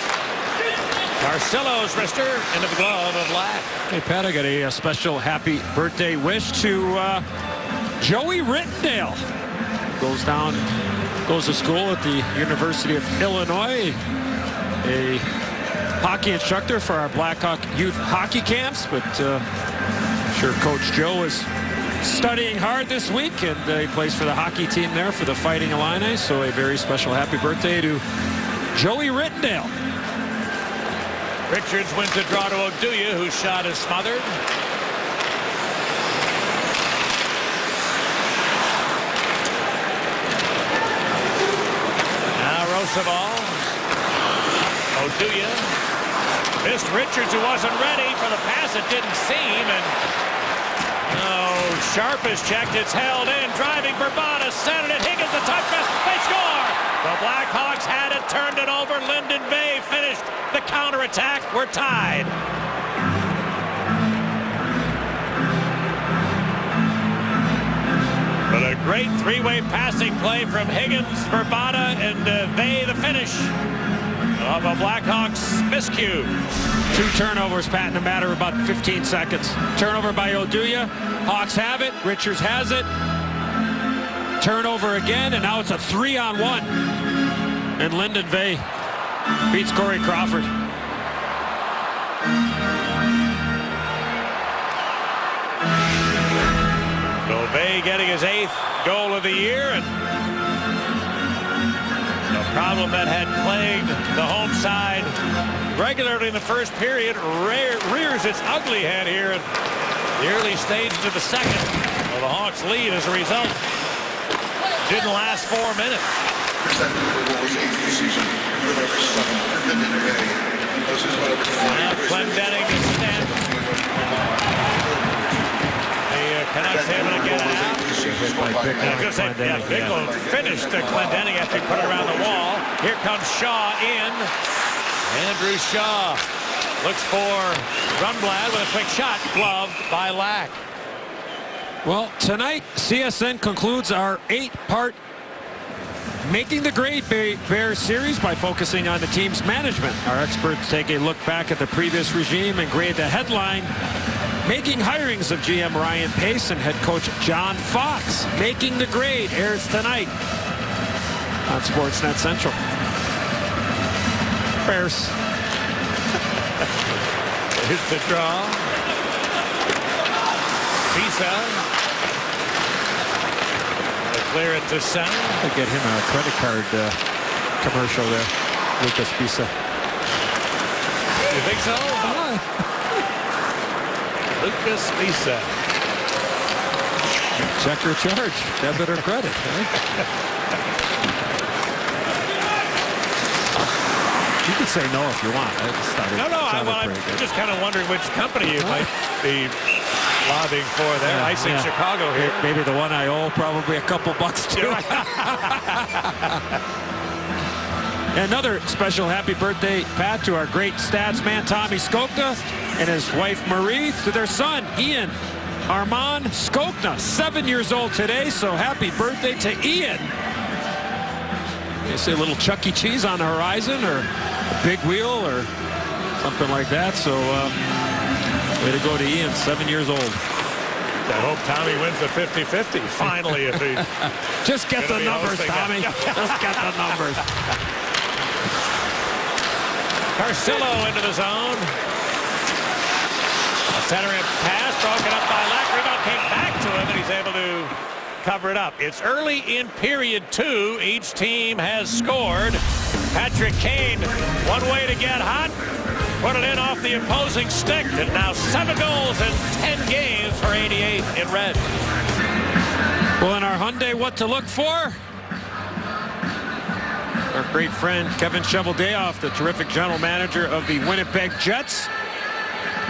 Marcelo's wrister into the glove of Lack. Hey, Pat, I got a special happy birthday wish to Joey Rittendale. Goes to school at the University of Illinois. A hockey instructor for our Blackhawk youth hockey camps, but I'm sure Coach Joe is studying hard this week, and he plays for the hockey team there for the Fighting Illini. So a very special happy birthday to Joey Rittendale. Richards wins the draw to Oduya, whose shot is smothered. Now Roosevelt. Oduya missed Richards, who wasn't ready for the pass. It didn't seem, and Sharp is checked. It's held in. Driving Bourbon, centered it. Higgins the touchdown. They score. The Blackhawks had it, turned it over. Lyndon Bay finished the counterattack. We're tied. But a great three-way passing play from Higgins, Verbata, and they the finish of a Blackhawks miscue. 2 turnovers, Pat, in a matter of about 15 seconds. Turnover by Oduya. Hawks have it. Richards has it. Turnover again, and now it's a 3-on-1. And Lyndon Vey beats Corey Crawford. So Vey getting his 8th goal of the year, and the problem that had plagued the home side regularly in the first period rears its ugly head here in the early stages of the second. Well, the Hawks lead as a result. Didn't last 4 minutes. Now Clendenning is stand. The Canucks able to get it out. Bigelow finished Clendenning after he put it around the wall. Here comes Shaw in. Andrew Shaw looks for Rundblad with a quick shot, gloved by Lack. Well, tonight, CSN concludes our 8-part Making the Grade Bears series by focusing on the team's management. Our experts take a look back at the previous regime and grade the headline, Making Hirings of GM Ryan Pace and head coach John Fox. Making the Grade airs tonight on Sportsnet Central. Bears. Here's the draw. Visa. Clear it to center. I'll get him a credit card commercial there. Lucas Visa. You think so? Lucas Visa. Check or charge. Debit or credit. You could say no if you want. I'm just kind of wondering which company you might be lobbying for there. Icing Chicago here. Maybe the one I owe probably a couple bucks to. Another special happy birthday, Pat, to our great stats man, Tommy Skokna, and his wife, Marie, to their son, Ian Armand Skokna, 7 years old today, so happy birthday to Ian. You say a little Chuck E. Cheese on the horizon, or a big wheel, or something like that, so way to go to Ian, 7 years old. I hope Tommy wins the 50-50 finally. If he just get the numbers, Tommy. Just get the numbers. Carcillo into the zone. A centering pass broken up by Lack. Rebound came back to him, and he's able to cover it up. It's early in period 2. Each team has scored. Patrick Kane, one way to get hot, put it in off the opposing stick, and now 7 goals in 10 games for 88 in red. Well, in our Hyundai, what to look for? Our great friend Kevin Cheveldayoff, the terrific general manager of the Winnipeg Jets,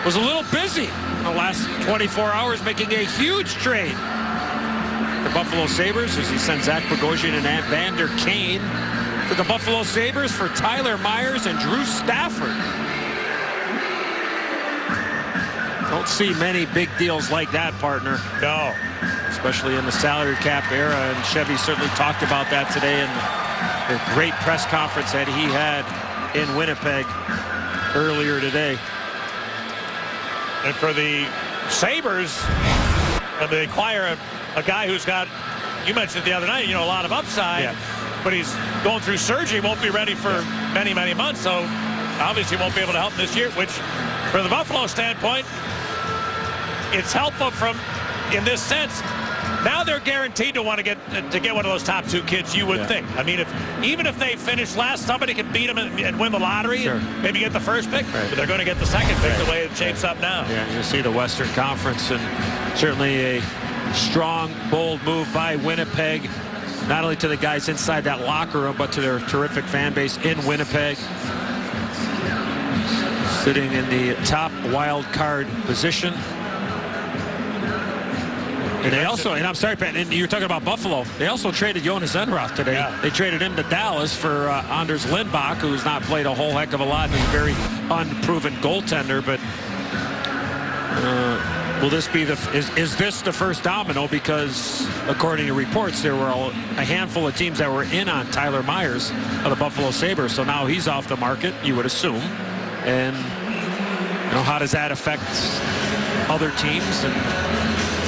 was a little busy in the last 24 hours making a huge trade. The Buffalo Sabres as he sends Zach Bogosian and Evander Kane to the Buffalo Sabres for Tyler Myers and Drew Stafford. Don't see many big deals like that, partner. No. Especially in the salary cap era, and Chevy certainly talked about that today in the great press conference that he had in Winnipeg earlier today. And for the Sabres, they acquire a guy who's got, you mentioned the other night, a lot of upside, but he's going through surgery, won't be ready for many, many months, so obviously won't be able to help this year, which for the Buffalo standpoint, it's helpful in this sense. Now they're guaranteed to want to get one of those top 2 kids, you would think. I mean, even if they finish last, somebody can beat them and win the lottery and maybe get the first pick, but they're going to get the second pick the way it shapes up now. Yeah, you see the Western Conference, and certainly a strong, bold move by Winnipeg, not only to the guys inside that locker room, but to their terrific fan base in Winnipeg. Sitting in the top wild card position. And they also, and I'm sorry, Pat, and you're talking about Buffalo, they also traded Jonas Enroth today. Yeah. They traded him to Dallas for Anders Lindbach, who's not played a whole heck of a lot and is a very unproven goaltender. But will this be is this the first domino? Because according to reports, there were a handful of teams that were in on Tyler Myers of the Buffalo Sabres. So now he's off the market, you would assume. And how does that affect other teams and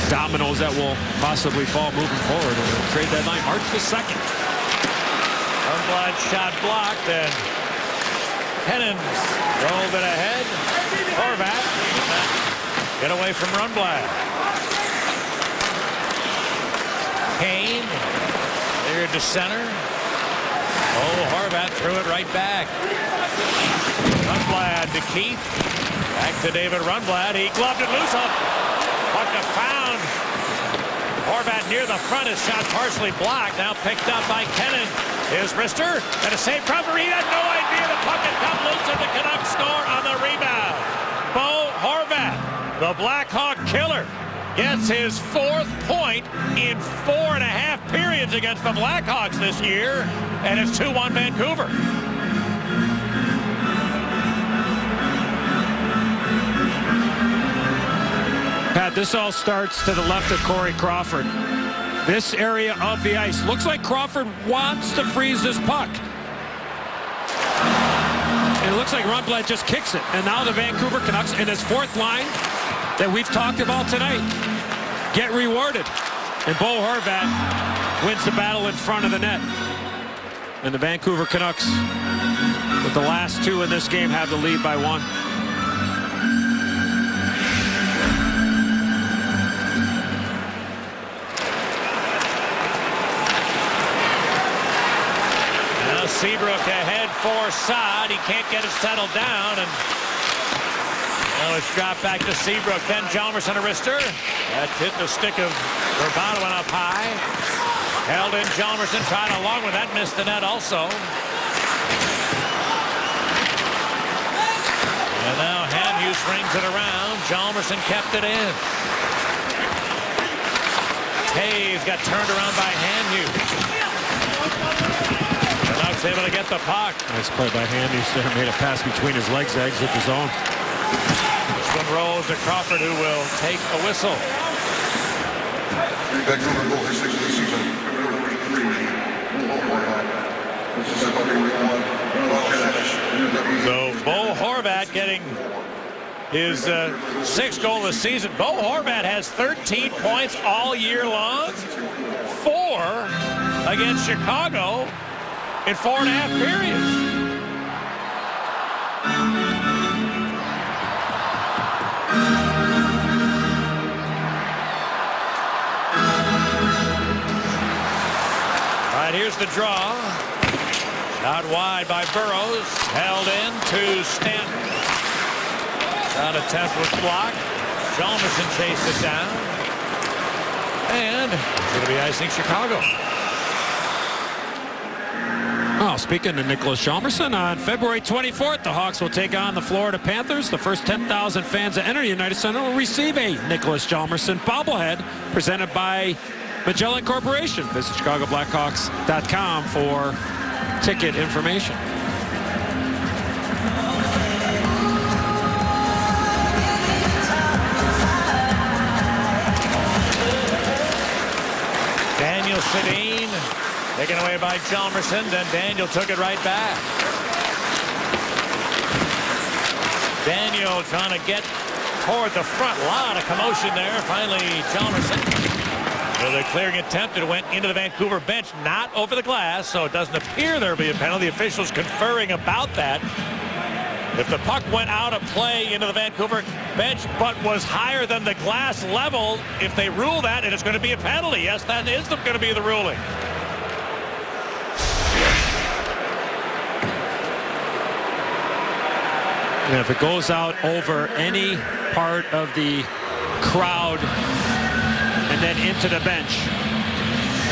dominoes that will possibly fall moving forward? Trade deadline March the 2nd. Rundblad shot blocked, and Pennins rolled it ahead. Horvat get away from Rundblad. Kane cleared to center. Horvat threw it right back. Rundblad to Keith. Back to David Rundblad. He gloved it loose up. Puck found. Horvat near the front. His shot partially blocked. Now picked up by Kennan. Here's Rister. And a save from Reed. Had no idea the puck had come loose, and the Canucks score on the rebound. Bo Horvat, the Blackhawk killer, gets his 4th point in 4.5 periods against the Blackhawks this year. And it's 2-1 Vancouver. Pat, this all starts to the left of Corey Crawford. This area of the ice. Looks like Crawford wants to freeze this puck. And it looks like Rundblad just kicks it. And now the Vancouver Canucks in his 4th line that we've talked about tonight get rewarded. And Bo Horvat wins the battle in front of the net. And the Vancouver Canucks, with the last 2 in this game, have the lead by 1. Seabrook ahead for Saad. He can't get it settled down, and now it's dropped back to Seabrook. Then Hjalmarsson to Rister. That hit the stick of Urbano up high. Held in. Hjalmarsson tried along with that, missed the net also. And now Hamhuis rings it around. Hjalmarsson kept it in. Taves got turned around by Hamhuis. Able to get the puck. Nice play by Hamhuis there. Made a pass between his legs, exit the zone. This one rolls to Crawford, who will take a whistle. So Bo Horvat getting his 6th goal of the season. Bo Horvat has 13 points all year long. 4 against Chicago in 4.5 periods. All right, here's the draw. Out wide by Burrows. Held in to Stanton. Shot attempt was blocked. Hjalmarsson chased it down. And it's going to be icing Chicago. Oh, speaking of Nicholas Hjalmarsson, on February 24th, the Hawks will take on the Florida Panthers. The first 10,000 fans that enter the United Center will receive a Nicholas Hjalmarsson bobblehead presented by Magellan Corporation. Visit ChicagoBlackhawks.com for ticket information. Daniel Sedin taken away by Hjalmarsson. Then Daniel took it right back. Daniel trying to get toward the front. A lot of commotion there. Finally, Hjalmarsson with a clearing attempt. It went into the Vancouver bench, not over the glass, so it doesn't appear there will be a penalty. Officials conferring about that. If the puck went out of play into the Vancouver bench but was higher than the glass level, if they rule that, it is going to be a penalty. Yes, that is going to be the ruling. And if it goes out over any part of the crowd and then into the bench,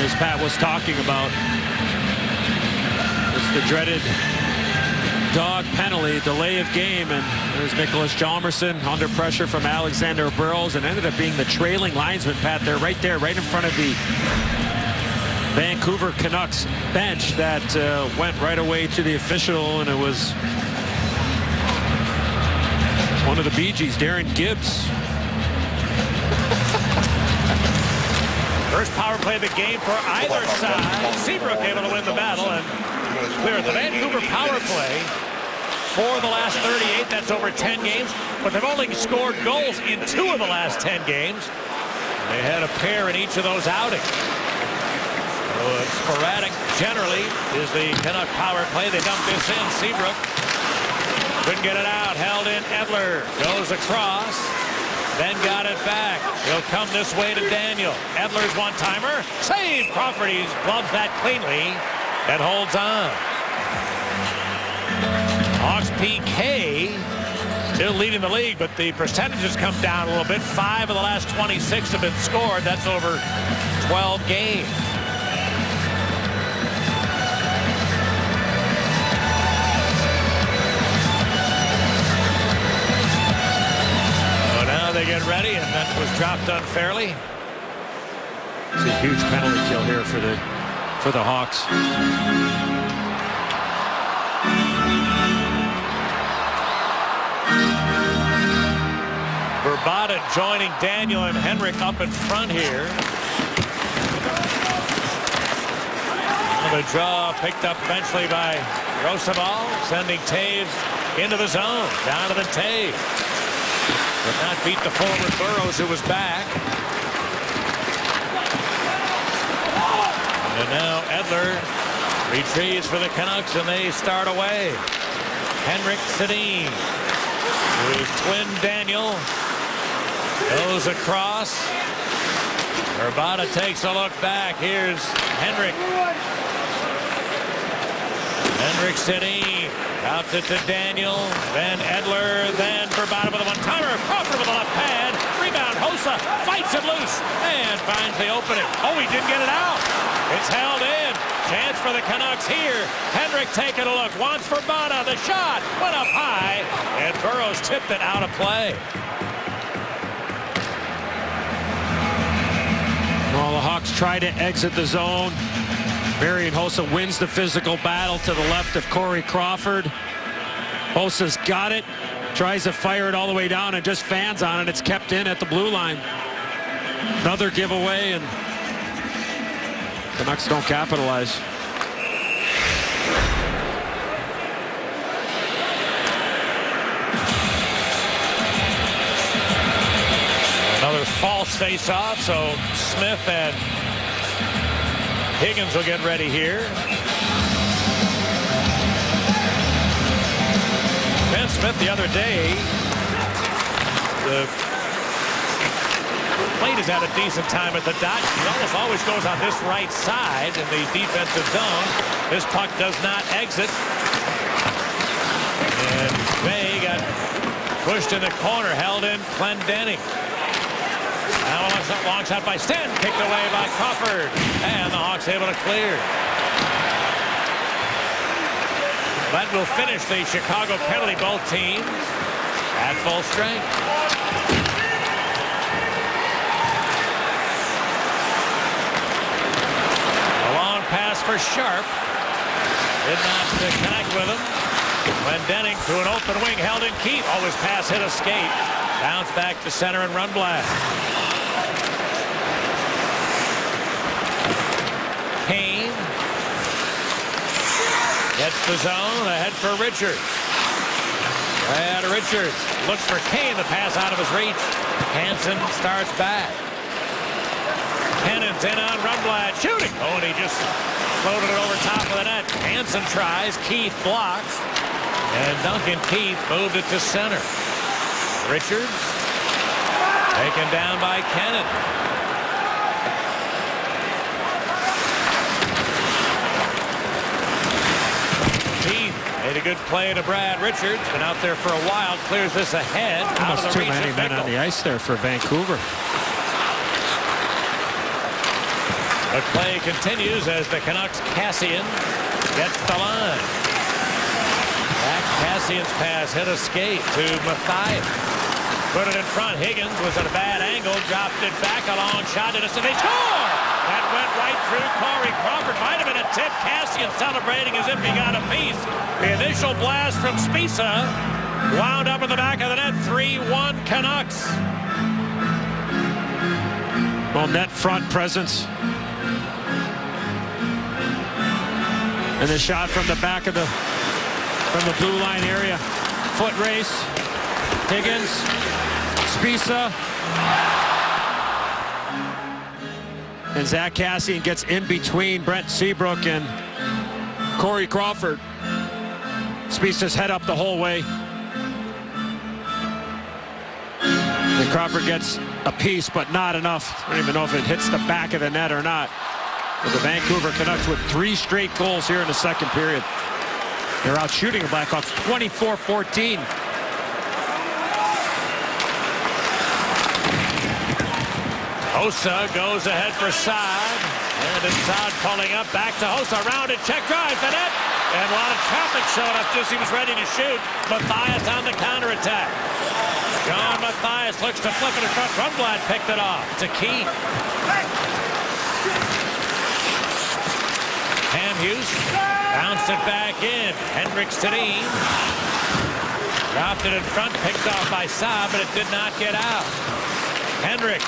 as Pat was talking about, it's the dreaded dog penalty, delay of game, and there's Nicholas Hjalmarsson under pressure from Alexander Burrows, and ended up being the trailing linesman, Pat. They're right there, right in front of the Vancouver Canucks bench that went right away to the official, and it was one of the Bee Gees, Darren Gibbs. First power play of the game for either side. Seabrook able to win the battle and clear the Vancouver power play for the last 38. That's over 10 games, but they've only scored goals in 2 of the last 10 games. They had a pair in each of those outings. So sporadic generally is the Canuck power play. They dump this in. Seabrook couldn't get it out. Held in. Edler goes across. Then got it back. He'll come this way to Daniel. Edler's one-timer. Save! Crawford. He's gloves that cleanly and holds on. Hawks PK still leading the league, but the percentages come down a little bit. 5 of the last 26 have been scored. That's over 12 games. They get ready, and that was dropped unfairly. It's a huge penalty kill here for the Hawks. Vrbata joining Daniel and Henrik up in front here. The draw picked up eventually by Roosevelt, sending Taves into the zone. Down to the Taves. But not beat the forward Burrows, who was back. And now Edler retrieves for the Canucks, and they start away. Henrik Sedin, with twin Daniel, goes across. Vrbata takes a look back. Here's Henrik. Henrik Sedin. Out to Daniel, then Edler, then Vrbata with a one-timer. Crawford with a left pad. Rebound, Hossa fights it loose and finds the opening. Oh, he didn't get it out. It's held in. Chance for the Canucks here. Henrik taking a look. Wants Vrbata. The shot went up high, and Burrows tipped it out of play. Well, the Hawks try to exit the zone. Marian Hossa wins the physical battle to the left of Corey Crawford. Hossa's got it, tries to fire it all the way down and just fans on it. It's kept in at the blue line. Another giveaway, and the Canucks don't capitalize. Another false face-off, so Smith and Higgins will get ready here. Ben Smith the other day, the McLean has had a decent time at the dot. He almost always goes on this right side in the defensive zone. This puck does not exit. And Bay got pushed in the corner, held in Clendening. Now a long shot by Sten, kicked away by Crawford. And the Hawks able to clear. That will finish the Chicago penalty, both teams at full strength. A long pass for Sharp. Did not connect with him. Clendening to an open wing, held in Keith. Always pass hit escape. Bounce back to center and run blast. Kane gets the zone, ahead for Richards. And Richards looks for Kane, the pass out of his reach. Hansen starts back. Cannon's in on Rundblad, shooting. Oh, and he just floated it over top of the net. Hansen tries, Keith blocks. And Duncan Keith moved it to center. Richards taken down by Kennan. Made a good play to Brad Richards. Been out there for a while. Clears this ahead. Almost too many men on the ice there for Vancouver. The play continues as the Canucks Cassian gets the line. Back Cassian's pass hit escape to Mathias. Put it in front. Higgins was at a bad angle. Dropped it back. A long shot. And they score! That went right through Corey Crawford. Might have been a tip. Cassian celebrating as if he got a piece. The initial blast from Spisa wound up in the back of the net. 3-1 Canucks. Well, net front presence. And the shot from the back of the blue line area. Foot race. Higgins. Spisa. And Zach Kassian gets in between Brent Seabrook and Corey Crawford. Spisa's head up the whole way. And Crawford gets a piece, but not enough. I don't even know if it hits the back of the net or not. But the Vancouver Canucks with 3 straight goals here in the second period. They're out shooting the Blackhawks 24-14. Hossa goes ahead for Saad. And then Saad pulling up. Back to Hossa. Rounded check drive. The net. And a lot of traffic showing up just he was ready to shoot. Mathias on the counterattack. John Mathias looks to flip it in front. Rundblad picked it off to Keith. Hamhuis bounced it back in. Henrik Sedin dropped it in front. Picked off by Saad, but it did not get out. Henrik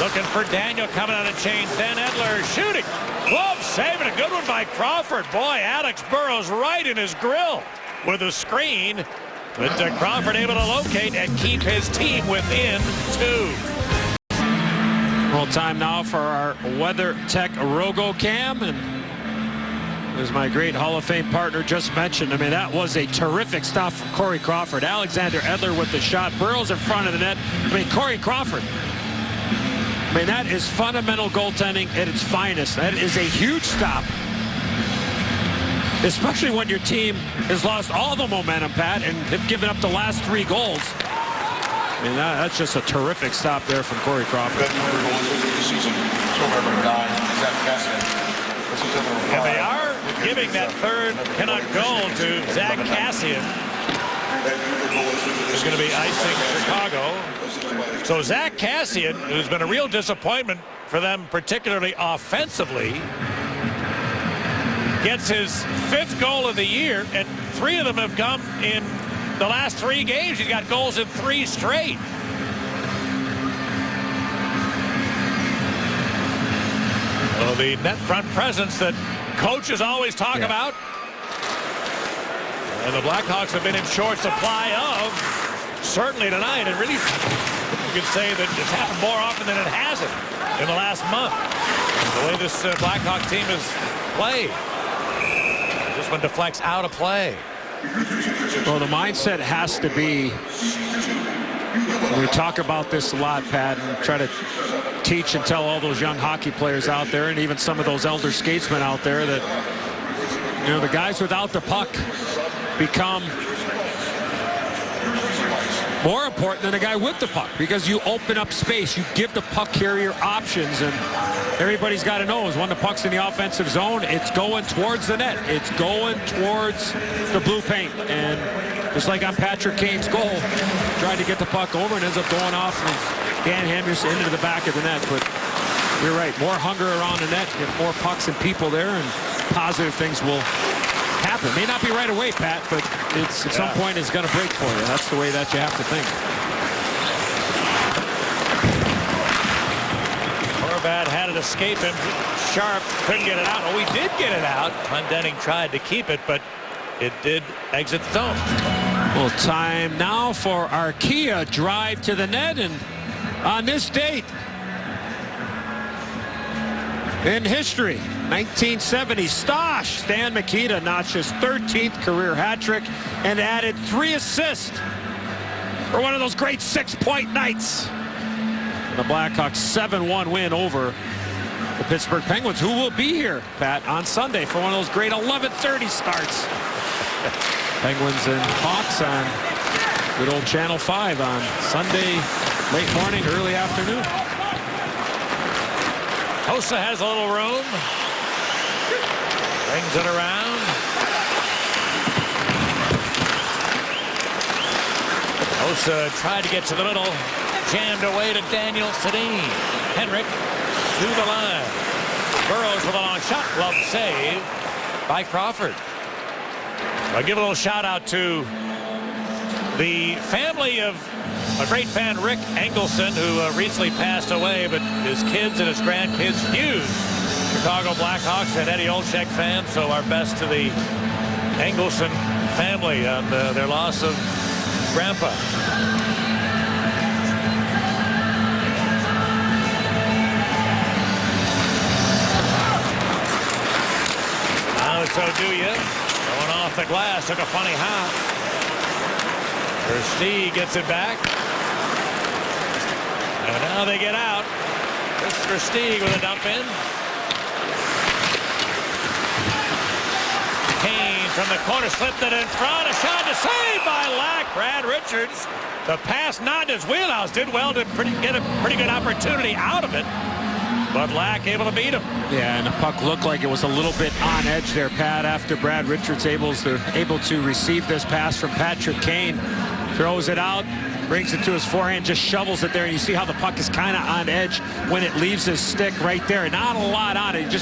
looking for Daniel coming on the chain. Then Edler shooting. Glove saving. A good one by Crawford. Boy, Alex Burrows right in his grill with a screen. But Crawford able to locate and keep his team within 2. Well, time now for our WeatherTech RogoCam. And as my great Hall of Fame partner just mentioned, I mean, that was a terrific stop from Corey Crawford. Alexander Edler with the shot. Burrows in front of the net. I mean, Corey Crawford. I mean, that is fundamental goaltending at its finest. That is a huge stop. Especially when your team has lost all the momentum, Pat, and have given up the last 3 goals. I mean, that's just a terrific stop there from Corey Crawford. And they are giving that third Canuck goal to Zach Kassian. Who's going to be icing Chicago. So Zach Kassian, who's been a real disappointment for them, particularly offensively, gets his 5th goal of the year, and 3 of them have come in the last 3 games. He's got goals in 3 straight. Well, the net front presence that coaches always talk about. And the Blackhawks have been in short supply of, certainly tonight, and really you could say that it's happened more often than it hasn't in the last month. The way this Blackhawk team has played. This one deflects out of play. Well, the mindset has to be We talk about this a lot, Pat, and try to teach and tell all those young hockey players out there, and even some of those elder skatesmen out there, that, you know, the guys without the puck become more important than a guy with the puck, because you open up space, you give the puck carrier options, and everybody's got to know is when the puck's in the offensive zone, it's going towards the net. It's going towards the blue paint. And just like on Patrick Kane's goal, tried to get the puck over and ends up going off of Dan Henderson into the back of the net. But you're right, more hunger around the net, get more pucks and people there, and positive things will happen. May not be right away, Pat, but it's at some point it's going to break for you. That's the way that you have to think. Horvat had it escape him. Sharp couldn't get it out. Oh, he did get it out. Clendenning tried to keep it, but it did exit the zone. Well, time now for Arkia drive to the net, and on this date in history, 1970, Stosh, Stan Mikita notched his 13th career hat trick and added 3 assists for one of those great 6-point nights. The Blackhawks 7-1 win over the Pittsburgh Penguins, who will be here, Pat, on Sunday for one of those great 11:30 starts. Penguins and Hawks on good old Channel 5 on Sunday, late morning, early afternoon. Hossa has a little room. Brings it around. Hossa tried to get to the middle. Jammed away to Daniel Sedin. Henrik to the line. Burrows with a long shot. Glove save by Crawford. I'll give a little shout out to the family of a great fan, Rick Engelson, who recently passed away, but his kids and his grandkids, huge Chicago Blackhawks and Eddie Olczyk fans. So our best to the Engelson family on their loss of Grandpa. Now so do you. Going off the glass, took a funny hop. Versteeg gets it back. And now they get out. This is Versteeg with a dump in. Kane from the corner slipped it in front. A shot to save by Lack. Brad Richards. The pass not in his wheelhouse. Did well to get a pretty good opportunity out of it. But Lack able to beat him. Yeah, and the puck looked like it was a little bit on edge there, Pat, after Brad Richards able to receive this pass from Patrick Kane. Throws it out, brings it to his forehand, just shovels it there, and you see how the puck is kind of on edge when it leaves his stick right there. Not a lot on it.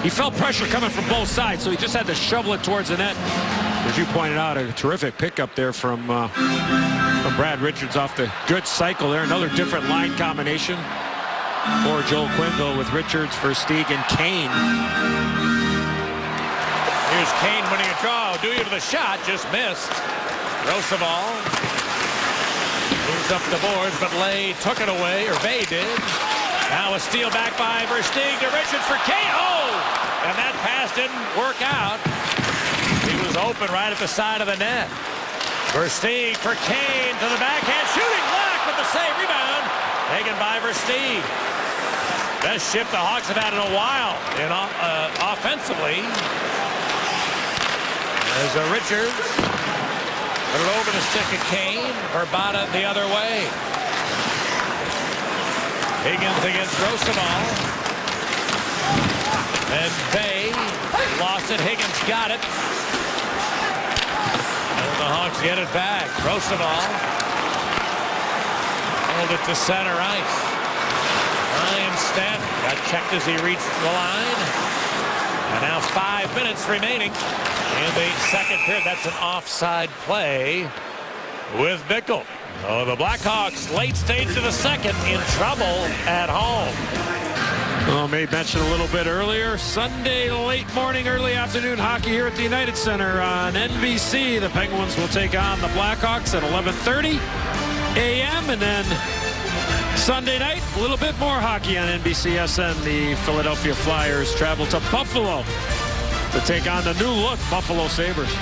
He felt pressure coming from both sides, so he just had to shovel it towards the net. As you pointed out, a terrific pickup there from Brad Richards off the good cycle there. Another different line combination for Joel Quenneville with Richards, Versteeg, and Kane. Here's Kane winning a draw. Dewey to the shot, just missed. Roosevelt moves up the boards, but Lay took it away, or Bay did. Now a steal back by Versteeg to Richards for Kane. Oh! And that pass didn't work out. He was open right at the side of the net. Versteeg for Kane to the backhand. Shooting Lack with the save. Rebound taken by Versteeg. Best shift the Hawks have had in a while offensively. There's a Richards. Put it over the stick of Kane. Verbata the other way. Higgins against Roosevelt. And Bay lost it. Higgins got it. And the Hawks get it back. Roosevelt hold it to center ice. Ryan Stanton got checked as he reached the line. And now 5 minutes remaining in the second period. That's an offside play with Bickle. Oh, the Blackhawks late stage of the second in trouble at home. Well, May mentioned a little bit earlier, Sunday late morning, early afternoon hockey here at the United Center on NBC. The Penguins will take on the Blackhawks at 11:30 a.m. and then Sunday night, a little bit more hockey on NBCSN. The Philadelphia Flyers travel to Buffalo to take on the new look Buffalo Sabres.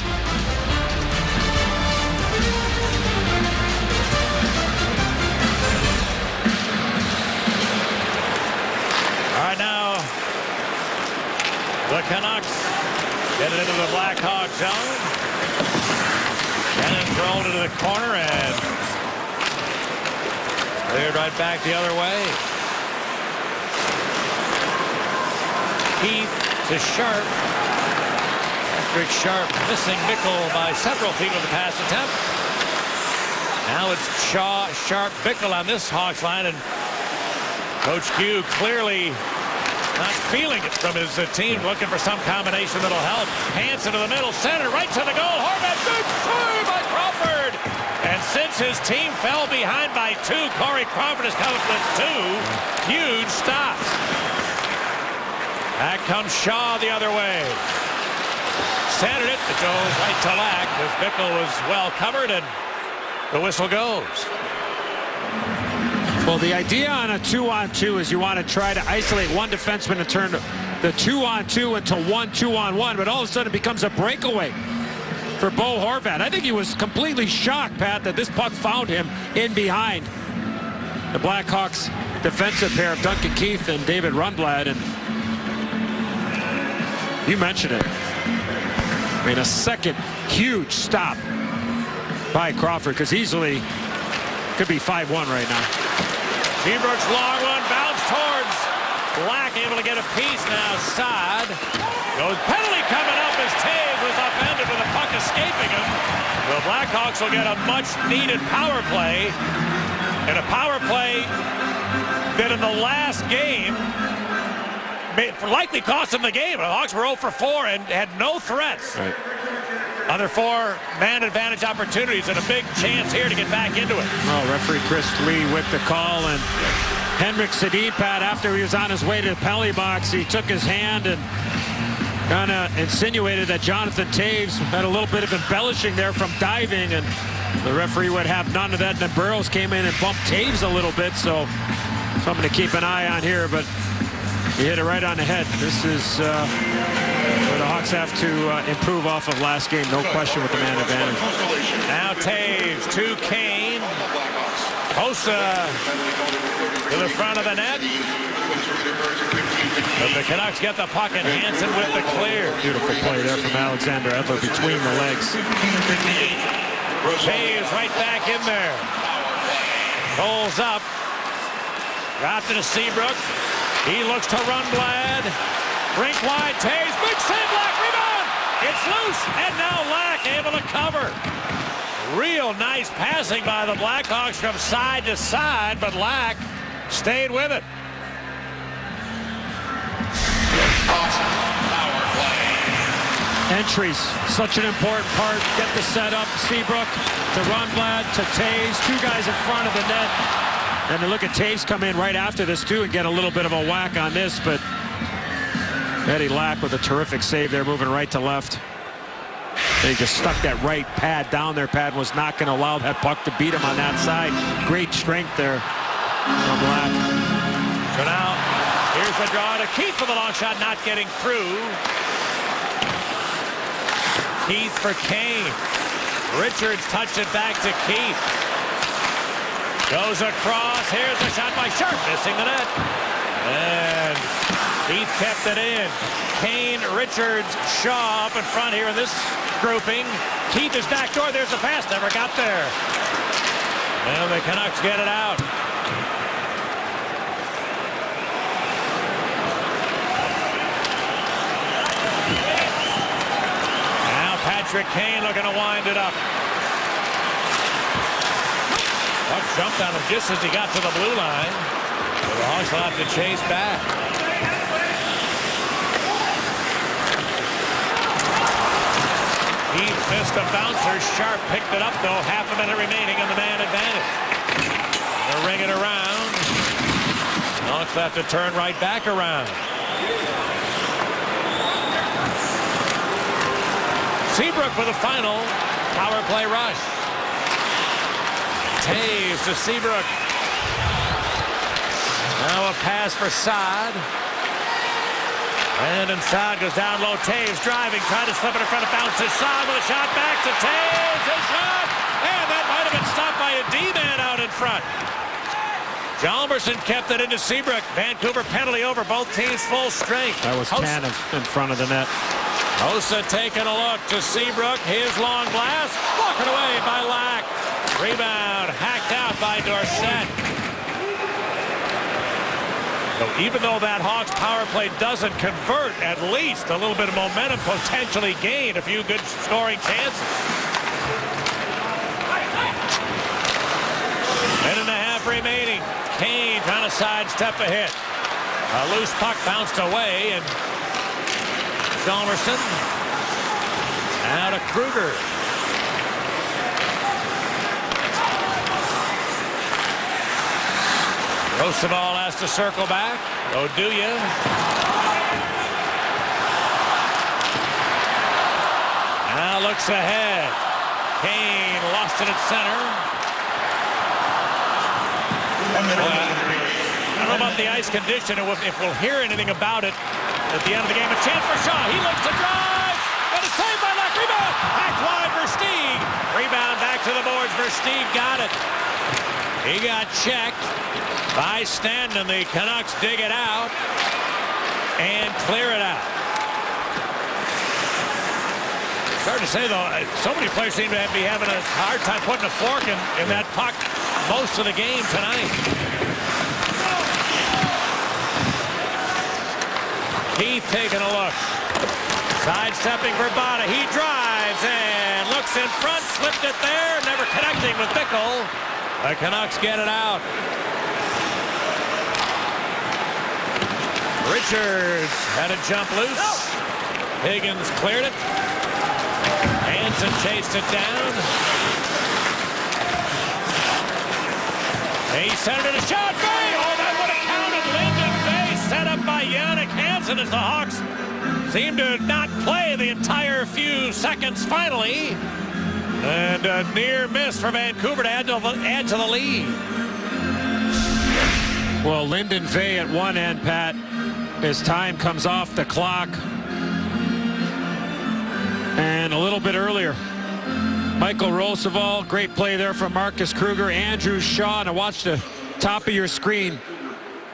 Canucks get it into the Blackhawks zone. And then thrown into the corner and cleared right back the other way. Keith to Sharp. Patrick Sharp missing Bickle by several feet with the pass attempt. Now it's Shaw, Sharp, Bickle on this Hawks line, and Coach Q clearly not feeling it from his team, looking for some combination that'll help. Hansen to the middle, center, right to the goal. Horvat, good save by Crawford. And since his team fell behind by 2, Corey Crawford has come up with 2 huge stops. Back comes Shaw the other way. Centered it. It goes right to Lack as Bickle was well covered, and the whistle goes. Well, the idea on a 2-on-2 is you want to try to isolate one defenseman and turn the 2-on-2 into 1 2-on-1, but all of a sudden it becomes a breakaway for Bo Horvat. I think he was completely shocked, Pat, that this puck found him in behind the Blackhawks defensive pair of Duncan Keith and David Rundblad, and you mentioned it. I mean, a second huge stop by Crawford, because easily could be 5-1 right now. Seabrook's long one, bounce towards Black, able to get a piece now. Saad goes, penalty coming up as Taves was upended with the puck escaping him. The Blackhawks will get a much-needed power play, and a power play that in the last game likely cost them the game. The Hawks were 0 for 4 and had no threats. Right. Other 4 man advantage opportunities and a big chance here to get back into it. Well, referee Chris Lee whipped the call, and Henrik Sedin, Pat, after he was on his way to the penalty box, he took his hand and kind of insinuated that Jonathan Taves had a little bit of embellishing there from diving, and the referee would have none of that. And then Burroughs came in and bumped Taves a little bit, so something to keep an eye on here, but he hit it right on the head. This is where the Hawks have to improve off of last game, no question, with the man advantage. Now Taves to Kane. Hossa to the front of the net. But the Canucks get the puck, and Hansen with the clear. Beautiful play there from Alexander Edler between the legs. Taves right back in there. Pulls up. Dropped it to Seabrook. He looks to Rundblad. Rink wide. Taves. Big save. Lack. Rebound. It's loose. And now Lack able to cover. Real nice passing by the Blackhawks from side to side, but Lack stayed with it. Entries, such an important part. Get the setup. Seabrook to Rundblad to Taves. 2 guys in front of the net. And look at Taves come in right after this, too, and get a little bit of a whack on this. But Eddie Lack with a terrific save there, moving right to left. They just stuck that right pad down there. Pad was not going to allow that puck to beat him on that side. Great strength there from Lack. So now, here's the draw to Keith for the long shot, not getting through. Keith for Kane. Richards touched it back to Keith. Goes across. Here's the shot by Sharp, missing the net. And Keith kept it in. Kane, Richards, Shaw up in front here in this grouping. Keith is backdoor. There's the pass. Never got there. And the Canucks get it out. Now Patrick Kane looking to wind it up. Puck jumped on him just as he got to the blue line. So the Hawks will have to chase back. He missed a bouncer. Sharp picked it up, though. Half a minute remaining in the man advantage. They'll ring it around. The Hawks have to turn right back around. Seabrook for the final power play rush. Taves to Seabrook. Now a pass for Saad. And then Saad goes down low. Taves driving, trying to slip it in front of bounce to Saad with a shot back to Taves. His shot! And that might have been stopped by a D-man out in front. Hjalmarsson kept it into Seabrook. Vancouver penalty over, both teams full strength. That was Tanev in front of the net. Hossa taking a look to Seabrook. His long blast. Walking away by Lack. Rebound hacked out by Dorsett. So even though that Hawks power play doesn't convert, at least a little bit of momentum potentially gained. A few good scoring chances. Minute and a half remaining. Kane trying to sidestep a hit. A loose puck bounced away, and Hjalmarsson out of Kruger. Roosevelt has to circle back. Oduya. Now looks ahead. Kane lost it at center. I don't know about the ice condition, if we'll hear anything about it at the end of the game. A chance for Shaw. He looks to drive. And it's saved by Lack. Rebound. Hacked wide for Stieg. Rebound back to the boards. Versteeg got it. He got checked by Standen. The Canucks dig it out and clear it out. It's hard to say, though. So many players seem to be having a hard time putting a fork in that puck most of the game tonight. Keith taking a look. Sidestepping Verbata. He drives and looks in front. Slipped it there. Never connecting with Bickle. The Canucks get it out. Richards had a jump loose. Higgins cleared it. Hansen chased it down. He sent it in a shot. Bay! Oh, that would have counted. Lyndon Bay set up by Jannik Hansen as the Hawks seem to not play the entire few seconds finally. And a near miss for Vancouver to add to the lead. Well, Lyndon Vey at one end, Pat, as time comes off the clock. And a little bit earlier, Michael Roosevelt, great play there from Marcus Kruger, Andrew Shaw, and watch the top of your screen.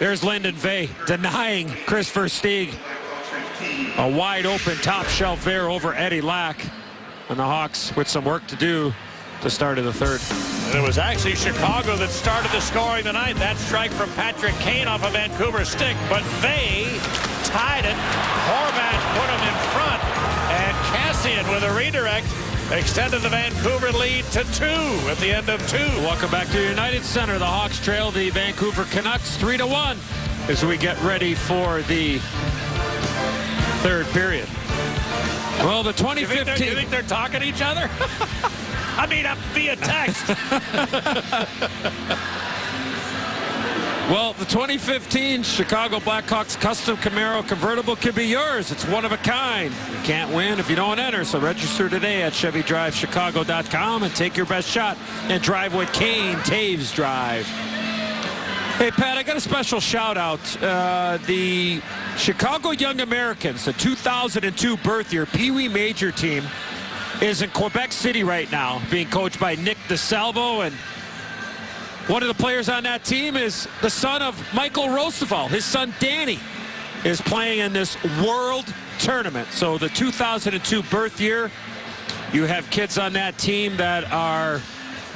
There's Lyndon Vey denying Kris Versteeg. A wide open top shelf there over Eddie Lack. And the Hawks with some work to do to start of the third. And it was actually Chicago that started the scoring tonight. That strike from Patrick Kane off a Vancouver stick, but they tied it. Horvat put him in front, and Cassian with a redirect extended the Vancouver lead to 2 at the end of 2. Welcome back to United Center. The Hawks trail the Vancouver Canucks 3-1 as we get ready for the third period. Well, the 2015... Do you think they're talking to each other? I mean, via text. Well, the 2015 Chicago Blackhawks Custom Camaro convertible could be yours. It's one of a kind. You can't win if you don't enter, so register today at ChevyDriveChicago.com and take your best shot and drive what Kane Taves drive. Hey, Pat, I got a special shout-out. The Chicago Young Americans, the 2002 birth year Pee Wee Major team, is in Quebec City right now, being coached by Nick DeSalvo, and one of the players on that team is the son of Michael Roosevelt. His son, Danny, is playing in this world tournament. So the 2002 birth year, you have kids on that team that are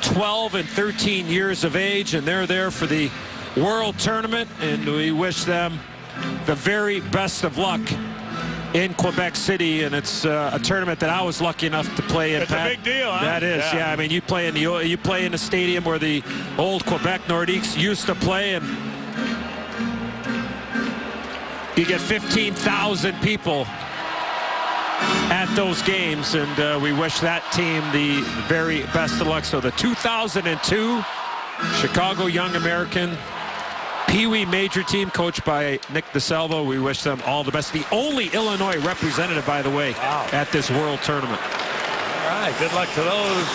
12 and 13 years of age, and they're there for the world tournament, and we wish them the very best of luck in Quebec City, and it's a tournament that I was lucky enough to play in. It's a big deal, huh? That is, yeah. I mean, you play in the stadium where the old Quebec Nordiques used to play, and you get 15,000 people at those games, and we wish that team the very best of luck. So the 2002 Chicago Young American Pee Wee Major team, coached by Nick DeSalvo. We wish them all the best. The only Illinois representative, by the way, at this world tournament. All right, good luck to those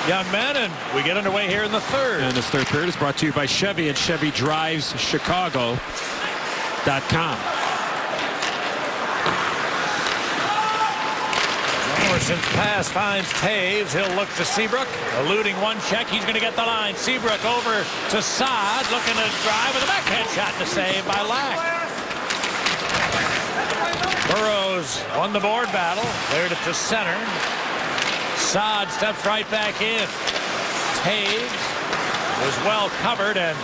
young men, and we get underway here in the third. And this third period is brought to you by Chevy and ChevyDrivesChicago.com. Emerson's pass finds Taves. He'll look to Seabrook. Eluding one check. He's going to get the line. Seabrook over to Saad. Looking to drive with a backhand shot to save by Lack. Burrows won the board battle. Cleared it to center. Saad steps right back in. Taves was well covered, and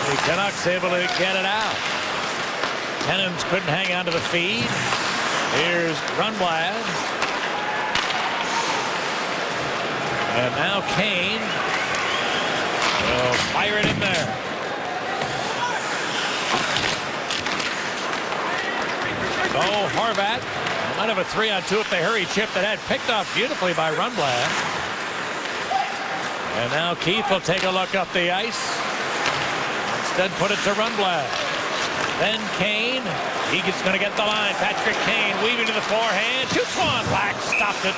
the Canucks able to get it out. Tennant couldn't hang on to the feed. Here's Rundblad. And now Kane will fire it in there. Oh, Horvat might have a 3-on-2 if they hurry. Chip that had picked off beautifully by Rundblad. And now Keith will take a look up the ice. Instead put it to Rundblad. Then Kane. He's going to get the line. Patrick Kane weaving to the forehand. Shoots one. Lack stopped it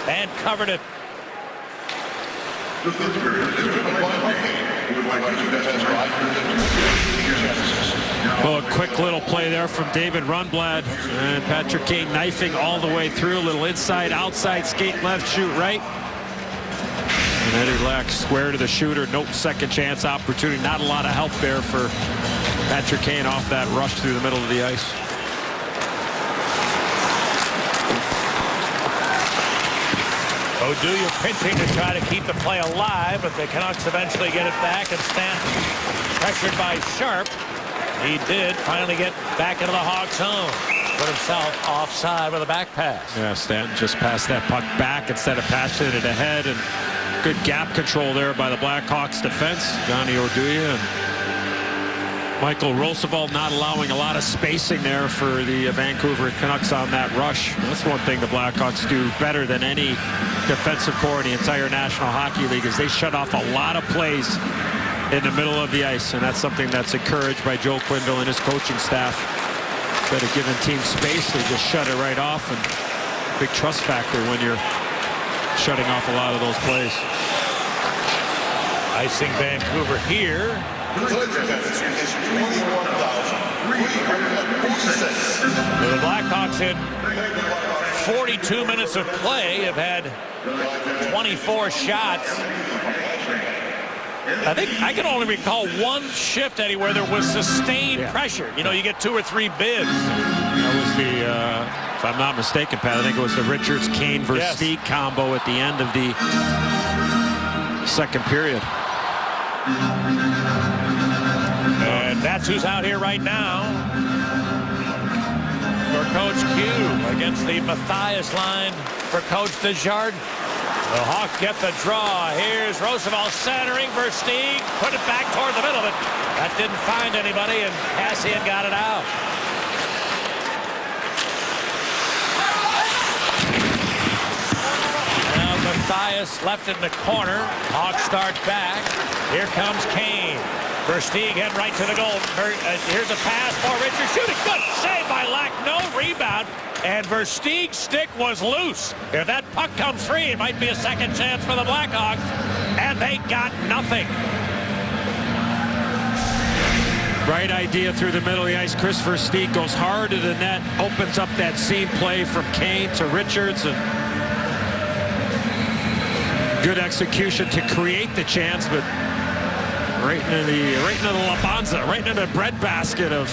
and covered it. Well, a quick little play there from David Rundblad, and Patrick Kane knifing all the way through. A little inside, outside, skate left, shoot right. And Eddie Lack square to the shooter. No second chance opportunity. Not a lot of help there for Patrick Kane off that rush through the middle of the ice. Oduya pitching to try to keep the play alive, but the Canucks eventually get it back, and Stanton pressured by Sharp. He did finally get back into the Hawks' zone. Put himself offside with a back pass. Yeah, Stanton just passed that puck back instead of passing it ahead, and good gap control there by the Blackhawks defense. Johnny Oduya and Michael Roosevelt not allowing a lot of spacing there for the Vancouver Canucks on that rush. That's one thing the Blackhawks do better than any defensive core in the entire National Hockey League, is they shut off a lot of plays in the middle of the ice, and that's something that's encouraged by Joe Quenneville and his coaching staff. Instead of giving teams space, they just shut it right off, and big trust factor when you're shutting off a lot of those plays. Icing Vancouver here. The Blackhawks in 42 minutes of play have had 24 shots. I think I can only recall one shift, Eddie, where there was sustained pressure. You know, you get 2 or 3 bids. That was the, if I'm not mistaken, Pat, I think it was the Richards-Kane versus Sneak combo at the end of the second period. And that's who's out here right now for Coach Q against the Matthias line for Coach Desjardins. The Hawks get the draw. Here's Roosevelt centering. Versteeg put it back toward the middle, but that didn't find anybody, and Cassian got it out. Now Matthias left in the corner. Hawks start back. Here comes Kane. Versteeg head right to the goal. Here's a pass for Richards. Shooting. Good save by Lack. No rebound. And Versteeg's stick was loose. If that puck comes free, it might be a second chance for the Blackhawks. And they got nothing. Right idea through the middle of the ice. Chris Versteeg goes hard to the net, opens up that seam play from Kane to Richards, and good execution to create the chance, but right into the Labanza, right into the breadbasket of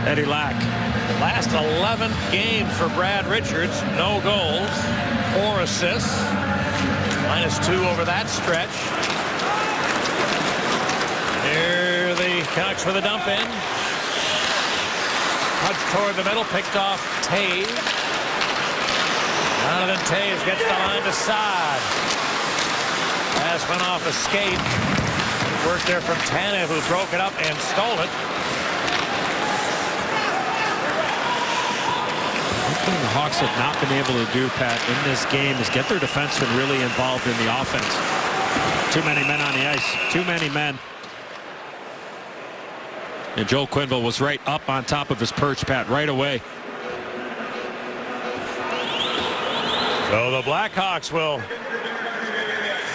Eddie Lack. Last 11 games for Brad Richards, no goals, 4 assists, -2 over that stretch. Here the Canucks with a dump in. Touch toward the middle, picked off Taves. Jonathan Taves gets the line to Saad. Pass went off a skate. Work there from Tanev, who broke it up and stole it. One thing the Hawks have not been able to do, Pat, in this game is get their defensemen really involved in the offense. Too many men on the ice. Too many men. And Joe Quenneville was right up on top of his perch, Pat, right away. So the Blackhawks will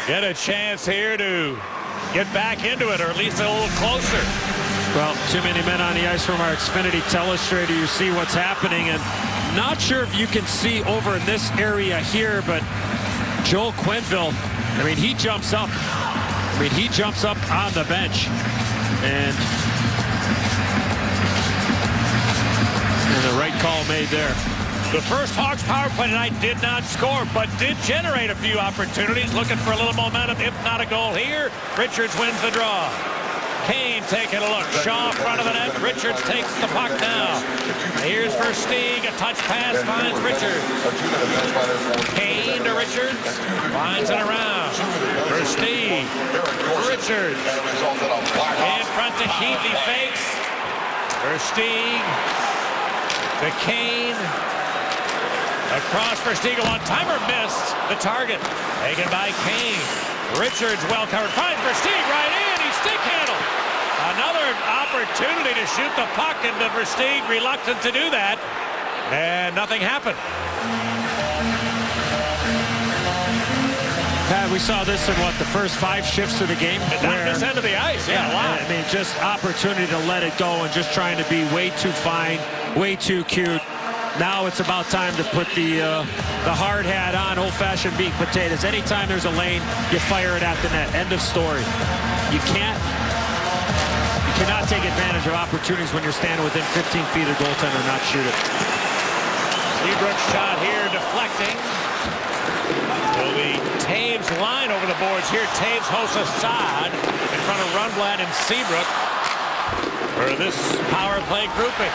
get a chance here to get back into it, or at least a little closer. Well, too many men on the ice from our Xfinity telestrator. You see what's happening, and I'm not sure if you can see over in this area here, but Joel Quenneville, I mean, he jumps up. I mean, he jumps up on the bench. And the right call made there. The first Hawks power play tonight did not score, but did generate a few opportunities. Looking for a little momentum, if not a goal here. Richards wins the draw. Kane taking a look. Shaw front of the net. Richards takes the puck now. Here's Versteeg. A touch pass finds Richards. Kane to Richards. Winds it around. Versteeg. Richards. In front to Heath. He fakes. Versteeg to Kane. Across Versteeg. A one-timer missed the target. Taken by Kane. Richards well covered. Finds Versteeg right in. He's stick handled. Another opportunity to shoot the puck, and Versteeg reluctant to do that. And nothing happened. Pat, we saw this in the first 5 shifts of the game. And down this end of the ice, yeah, a lot. I mean, just opportunity to let it go and just trying to be way too fine, way too cute. Now it's about time to put the hard hat on, old-fashioned meat and potatoes. Anytime there's a lane, you fire it at the net. End of story. You cannot take advantage of opportunities when you're standing within 15 feet of goaltender and not shoot it. Seabrook's shot here deflecting. Will be Taves line over the boards here. Taves hosts Assad in front of Rundblad and Seabrook for this power play grouping.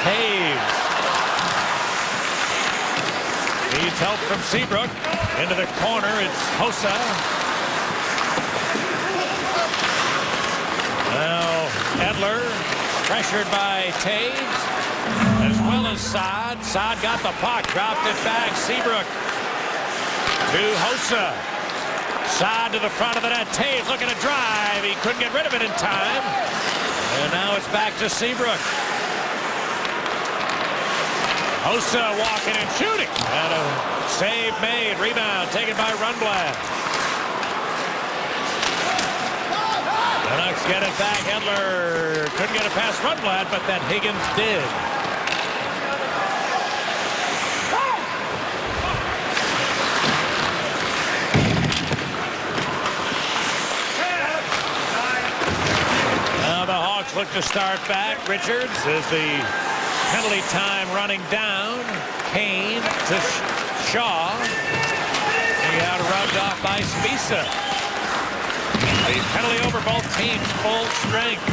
Taves needs help from Seabrook. Into the corner, it's Hossa. Now Edler pressured by Taves as well as Saad. Saad got the puck, dropped it back. Seabrook to Hossa. Saad to the front of the net. Taves looking to drive. He couldn't get rid of it in time. And now it's back to Seabrook. Hossa walking and shooting. And a save made. Rebound taken by Rundblad. Canucks get it back. Edler couldn't get it past Rundblad, but then Higgins did. Now the Hawks look to start back. Richards is the penalty time running down. Kane to Shaw. He got rubbed off by Spisa. The penalty over both teams, full strength.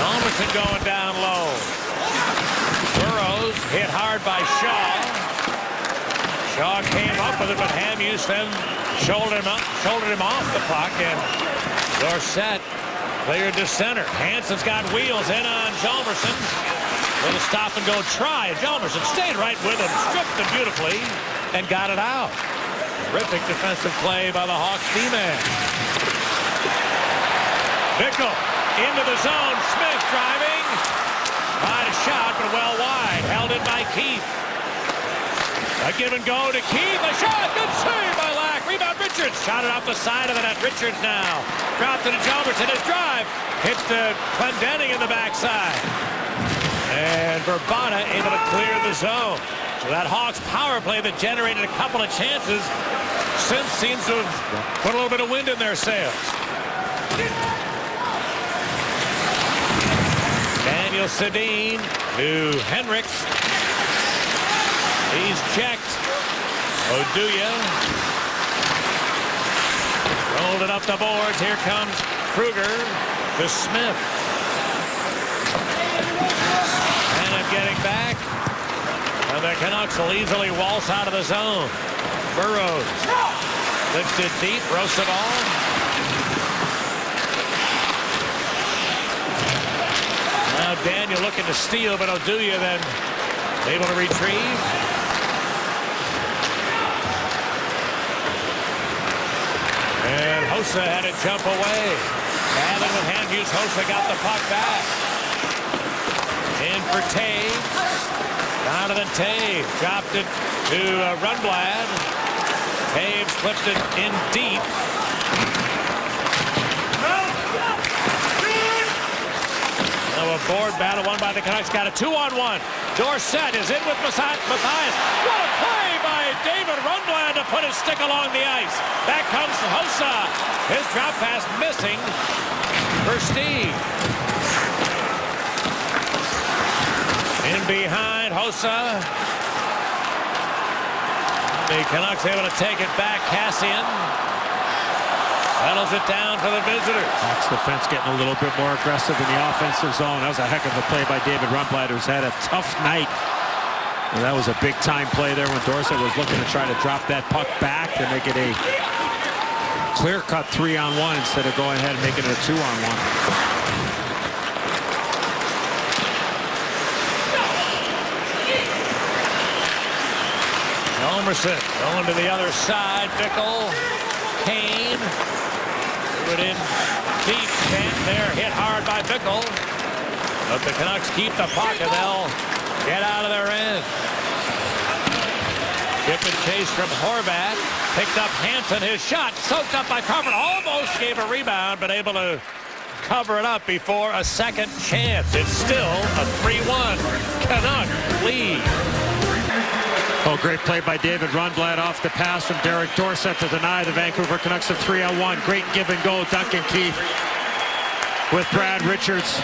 Almerson going down low. Burrows hit hard by Shaw. Shaw came up with it, but Hamhuis then shouldered him off the puck, and Dorsett cleared to center. Hansen's got wheels in on Hjalmarsson. Little stop and go try. Hjalmarsson stayed right with him, stripped him beautifully, and got it out. Terrific defensive play by the Hawks D-man. Bickle into the zone. Smith driving. Tried a shot, but well wide. Held in by Keith. A give and go to Keith. A shot. Good save by Lack. Rebound Richards. Shot it off the side of the net. Richards now. Dropped it to Hjalmarsson. His drive. Hits to Clendening in the backside. And Verbata able to clear the zone. So that Hawks power play that generated a couple of chances since seems to have put a little bit of wind in their sails. Daniel Sedin to Henrik. He's checked. Oduya rolled it up the boards. Here comes Kruger to Smith. And I'm getting back. And the Canucks will easily waltz out of the zone. Burrows lifted deep. Rosabal. Now Daniel looking to steal, but Oduya then able to retrieve. And Hossa had to jump away. Battling with Hamhuis. Hossa got the puck back. In for Taves. Donovan Taves dropped it to Rundblad. Taves flipped it in deep. a board battle won by the Canucks. Got a 2-on-1. Dorsett is in with Matthias. What a play by David Rundblad to put his stick along the ice. Back comes Hossa. His drop pass missing for Steve. In behind Hossa. The Canucks able to take it back. Kassian settles it down for the visitors. Hawks defense getting a little bit more aggressive in the offensive zone. That was a heck of a play by David Rundblad, who's had a tough night. And that was a big-time play there when Dorsett was looking to try to drop that puck back to make it a clear-cut 3-on-1 instead of going ahead and making it a 2-on-1. Elmerson going to the other side. Bickle, Kane, put in deep. They're hit hard by Bickle. But the Canucks keep the puck and they'll get out of their end. Skip and chase from Horvat. Picked up Hansen. His shot soaked up by Crawford. Almost gave a rebound, but able to cover it up before a second chance. It's still a 3-1 Canuck lead. Oh, great play by David Rundblad off the pass from Derek Dorsett to deny the Vancouver Canucks a 3-on-1. Great give and go. Duncan Keith with Brad Richards.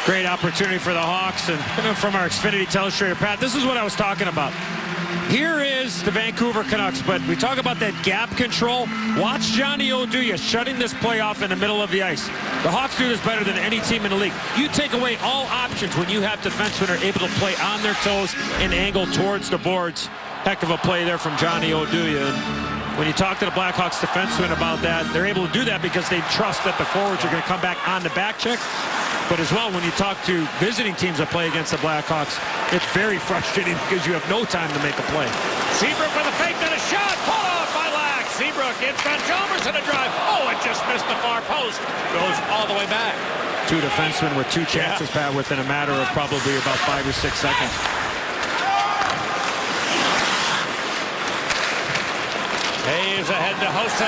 Great opportunity for the Hawks. And from our Xfinity telestrator, Pat, this is what I was talking about. Here is the Vancouver Canucks, but we talk about that gap control. Watch Johnny Oduya shutting this play off in the middle of the ice. The Hawks do this better than any team in the league. You take away all options when you have defensemen are able to play on their toes and angle towards the boards. Heck of a play there from Johnny Oduya. And when you talk to the Blackhawks defensemen about that, they're able to do that because they trust that the forwards are going to come back on the back check. But as well, when you talk to visiting teams that play against the Blackhawks, it's very frustrating because you have no time to make a play. Seabrook with a fake, then a shot. Pulled off by Lack. Seabrook in front. Chalmers in a drive. Oh, it just missed the far post. Goes all the way back. Two defensemen with two chances, Pat, within a matter of probably about 5 or 6 seconds. Taves ahead to Hossa.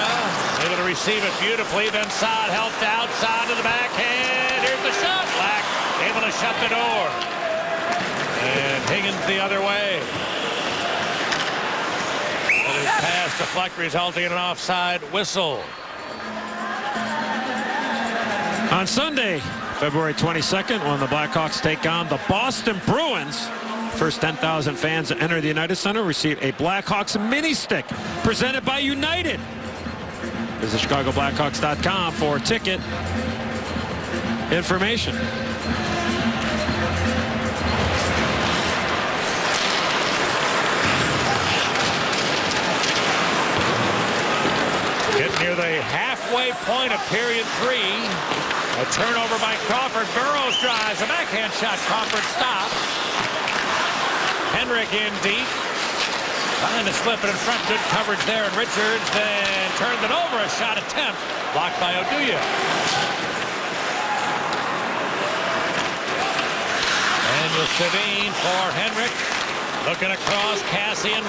Able to receive it beautifully. Then Saad helped outside to the backhand. Here's the shot. Lack able to shut the door. And Higgins the other way. And his pass deflect resulting in an offside whistle. On Sunday, February 22nd, when the Blackhawks take on the Boston Bruins, first 10,000 fans that enter the United Center receive a Blackhawks mini stick presented by United. Visit ChicagoBlackhawks.com for ticket information. Getting near the halfway point of period 3. A turnover by Crawford. Burrows drives. A backhand shot. Crawford stops. Henrik in deep. Trying to slip it in front. Good coverage there. And Richards then turned it over. A shot attempt. Blocked by Oduya. Daniel Savine for Henrik. Looking across. Kassian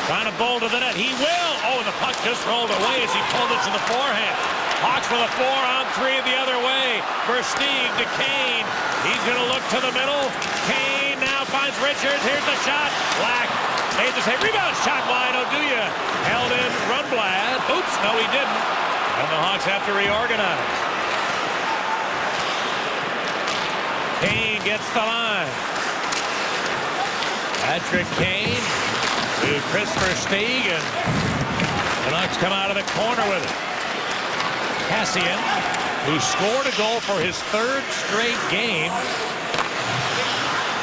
trying to bowl to the net. He will. Oh, the puck just rolled away as he pulled it to the forehand. Hawks with a 4-on-3 the other way. Versteeg to Kane. He's going to look to the middle. Kane now finds Richards. Here's the shot. Black made the save. Rebound shot wide. Oduya held in Rundblad. Oops, no he didn't. And the Hawks have to reorganize. Kane gets the line. Patrick Kane to Chris Versteeg, and the Canucks come out of the corner with it. Kassian, who scored a goal for his 3rd straight game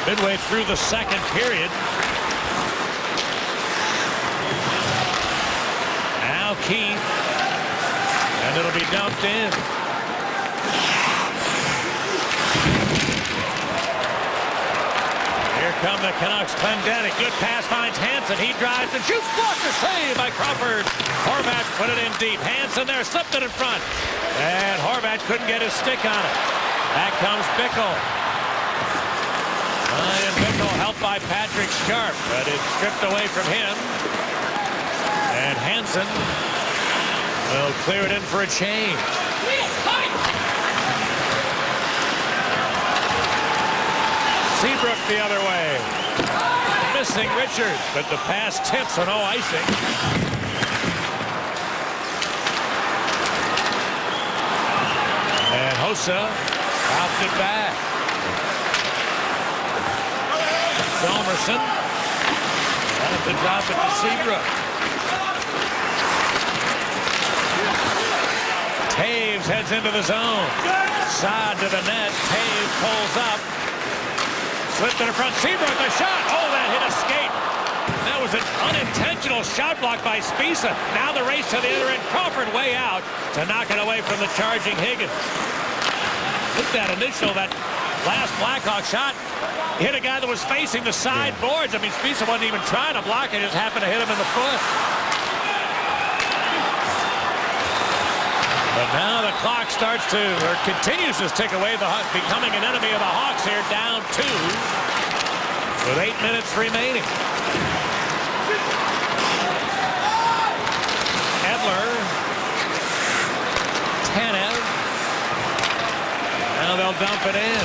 midway through the 2nd period. Now Keith, and it'll be dumped in. Here come the Canucks. Clendening. Good pass finds Hansen. He drives and shoots. Blocker save by Crawford. Horvat put it in deep. Hansen there slipped it in front. And Horvat couldn't get his stick on it. Back comes Bickle. Ryan Bickle helped by Patrick Sharp, but it's stripped away from him. And Hansen will clear it in for a change. Seabrook the other way. Missing Richards, but the pass tips, so no icing. And Hossa dropped it back. Hjalmarsson wanted to drop it to Seabrook. Taves heads into the zone. Saad to the net. Taves pulls up. Slip to the front. Seabrook, the shot. Oh, that hit a skate. That was an unintentional shot block by Spiesa. Now the race to the other end. Crawford way out to knock it away from the charging Higgins. Look at that initial, that last Blackhawk shot. Hit a guy that was facing the side boards. I mean, Spiesa wasn't even trying to block it. Just happened to hit him in the foot. But now the clock starts to, or continues to tick away, becoming an enemy of the Hawks here, down 2 with 8 minutes remaining. Edler, Tanev. Now they'll dump it in.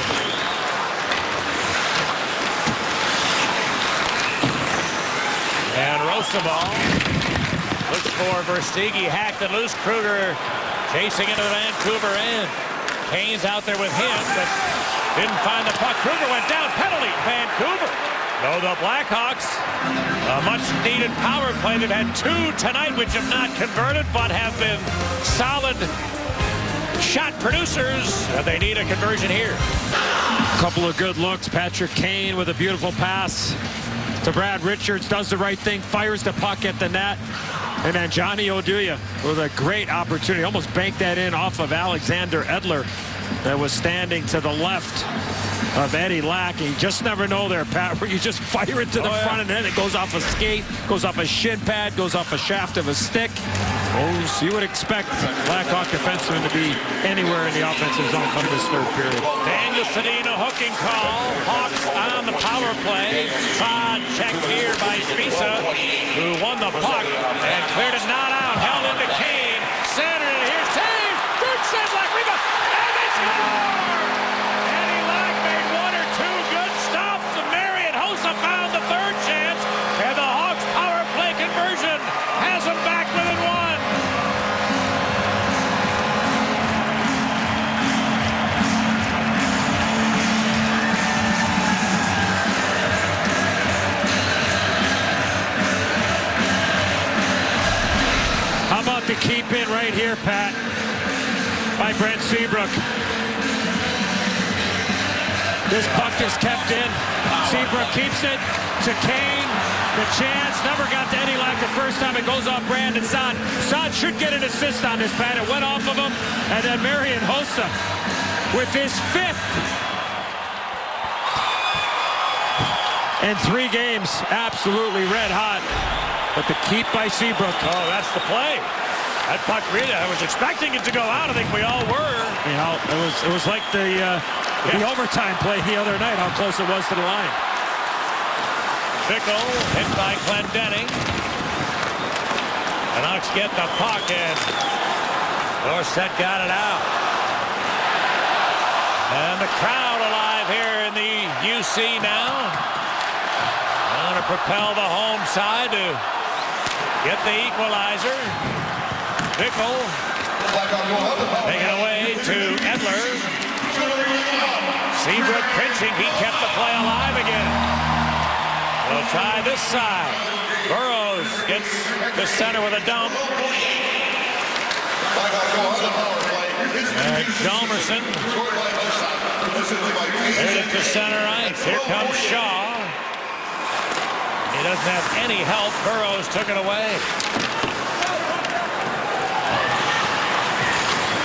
And Rosabal looks for Versteegi, hacked and loose. Kruger chasing into the Vancouver end. Kane's out there with him, but didn't find the puck. Kruger went down. Penalty, Vancouver. No, the Blackhawks, a much-needed power play. They've had 2 tonight, which have not converted, but have been solid shot producers. They need a conversion here. A couple of good looks. Patrick Kane with a beautiful pass to Brad Richards. Does the right thing, fires the puck at the net. And then Johnny Oduya with a great opportunity. Almost banked that in off of Alexander Edler that was standing to the left of Eddie Lack. You just never know there, Pat, where you just fire it to the front and then it goes off a skate, goes off a shin pad, goes off a shaft of a stick. Oh, so you would expect Blackhawk defensemen to be anywhere in the offensive zone come this third period. Daniel Sedina hooking call. Hawks on the power play. Saad checked here by Spiesa, who won the puck and cleared it not out. Held into Kane. Centered it. Here's Taves. Good save, Lack. Rebound. And they score! Eddie Lack made 1 or 2 good stops. And Marian Hossa found the third chance. And the Hawks power play conversion has them back within 1. How about the keep in right here, Pat, by Brent Seabrook. This puck is kept in. Seabrook keeps it to Kane. The chance never got to Eddie Lack the first time. It goes off Brandon Saad. Saad should get an assist on this, Pat. It went off of him. And then Marian Hossa with his 5th. And 3 games, absolutely red hot. But the keep by Seabrook. Oh, that's the play. That puck really, I was expecting it to go out. I think we all were. You know, it was like the overtime play the other night, how close it was to the line. Bickle hit by Clendening. Canucks get the puck and Dorsett got it out. And the crowd alive here in the UC now. Trying to propel the home side to get the equalizer. Bickle taking away to Edler. Seabrook pinching. He kept the play alive again. We'll try this side. Burrows gets the center with a dump. Hjalmarsson. There's it to center ice. Here comes Shaw. He doesn't have any help. Burrows took it away.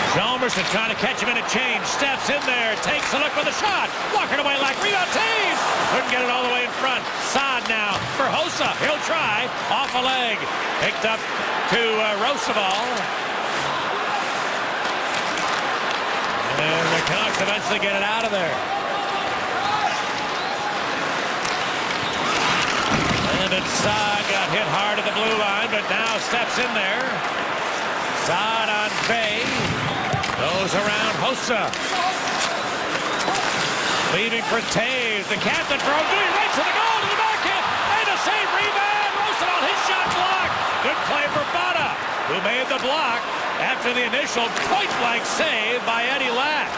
Hjalmarsson trying to catch him in a change. Steps in there. Takes a look with a shot. Walking away like rebound. Taves. Couldn't get it all the way in front. Saad now for Hossa. He'll try. Off a leg. Picked up to Rosabal. And the Canucks eventually get it out of there. And Saad got hit hard at the blue line, but now steps in there. Saad on Bay. Goes around Hossa. Leaving for Taves. the captain throw. Dewey right to the goal, to the backhand. And a save, rebound. Roosevelt, his shot blocked. Good play for Bada, who made the block after the initial point-blank save by Eddie Lack.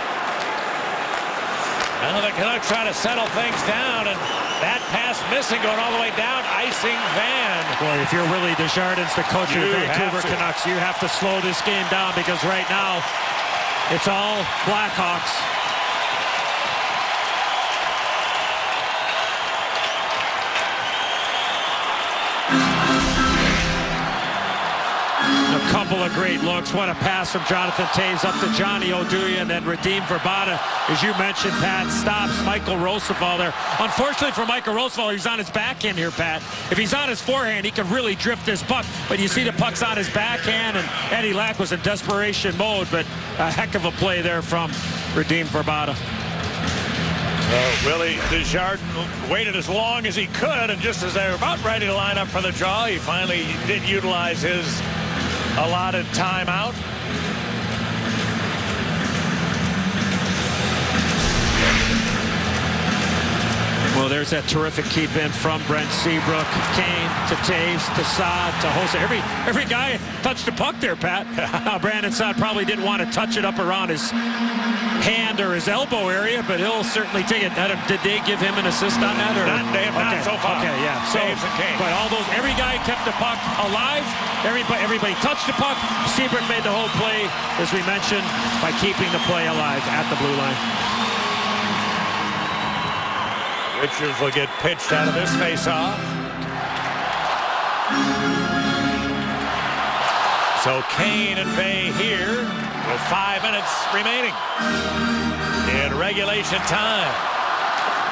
Now the Canucks try to settle things down, and that pass missing, going all the way down, icing Van. Boy, if you're really Desjardins, the coach of the You Vancouver have to. Canucks, you have to slow this game down, because right now it's all Blackhawks. A couple of great looks. What a pass from Jonathan Toews up to Johnny Oduya, and then Radim Vrbata, as you mentioned, Pat, stops Michael Roosevelt there. Unfortunately for Michael Roosevelt, he's on his backhand here, Pat. If he's on his forehand, he can really drift this puck, but you see the puck's on his backhand, and Eddie Lack was in desperation mode, but a heck of a play there from Radim Vrbata. Willie Desjardins waited as long as he could, and just as they were about ready to line up for the draw, he finally did utilize his allotted timeout. Well, there's that terrific keep in from Brent Seabrook. Kane to Toews to Saad to Jose. Every guy touched the puck there, Pat. Now, Brandon Saad probably didn't want to touch it up around his hand or his elbow area, but he'll certainly take it. Did they give him an assist on that? Or? They have not so far. Okay, yeah. Saves and Kane. But every guy kept the puck alive. Everybody touched the puck. Seabrook made the whole play, as we mentioned, by keeping the play alive at the blue line. Richards will get pitched out of this face-off. So Kane and Vey here with 5 minutes remaining in regulation time.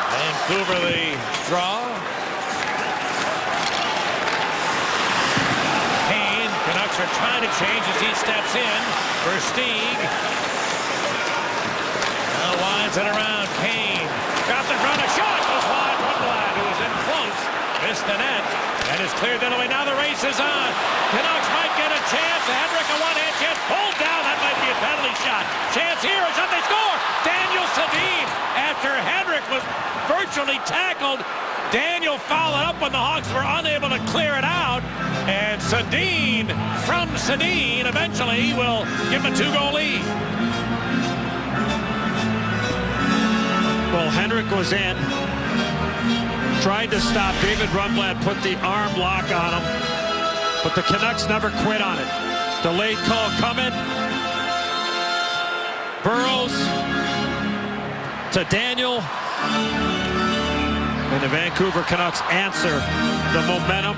Vancouver the draw. Kane, Canucks are trying to change as he steps in for Stieg. Now winds it around. Kane dropped in front, a shot goes wide. Rundblad, who was in close, missed the net, and is cleared the other way. Now the race is on. Canucks might get a chance. Henrik, a one-hand chance, pulled down. That might be a penalty shot. Chance here, is up, they score. Daniel Sedin, after Henrik was virtually tackled, Daniel followed up when the Hawks were unable to clear it out, and Sedin, from Sedin, eventually will give him a 2-goal lead. Well, Henrik was in, tried to stop. David Rundblad put the arm lock on him, but the Canucks never quit on it. Delayed call coming. Burrows to Daniel. And the Vancouver Canucks answer the momentum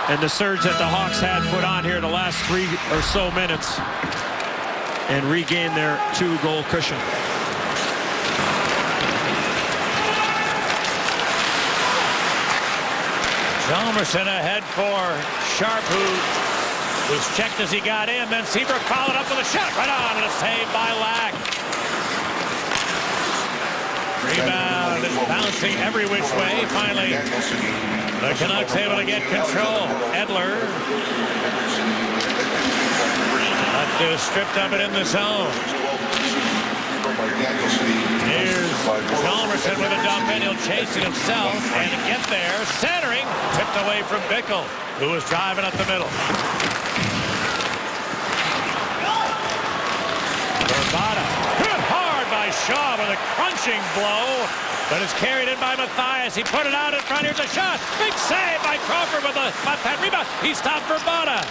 and the surge that the Hawks had put on here the last 3 or so minutes and regain their 2-goal cushion. Hjalmarsson ahead for Sharp, who was checked as he got in. Then Seabrook followed up with a shot right on, and a save by Lack. Rebound bouncing every which way. Finally, the Canucks able to get control. Edler stripped of it in the zone. Here's Hjalmarsson with a dump in. He'll chase it himself and get there. Centering, tipped away from Bickle, who was driving up the middle. Vrbata hit hard by Shaw with a crunching blow, but it's carried in by Mathias. He put it out in front. Here's a shot. Big save by Crawford with a rebound. He stopped Vrbata.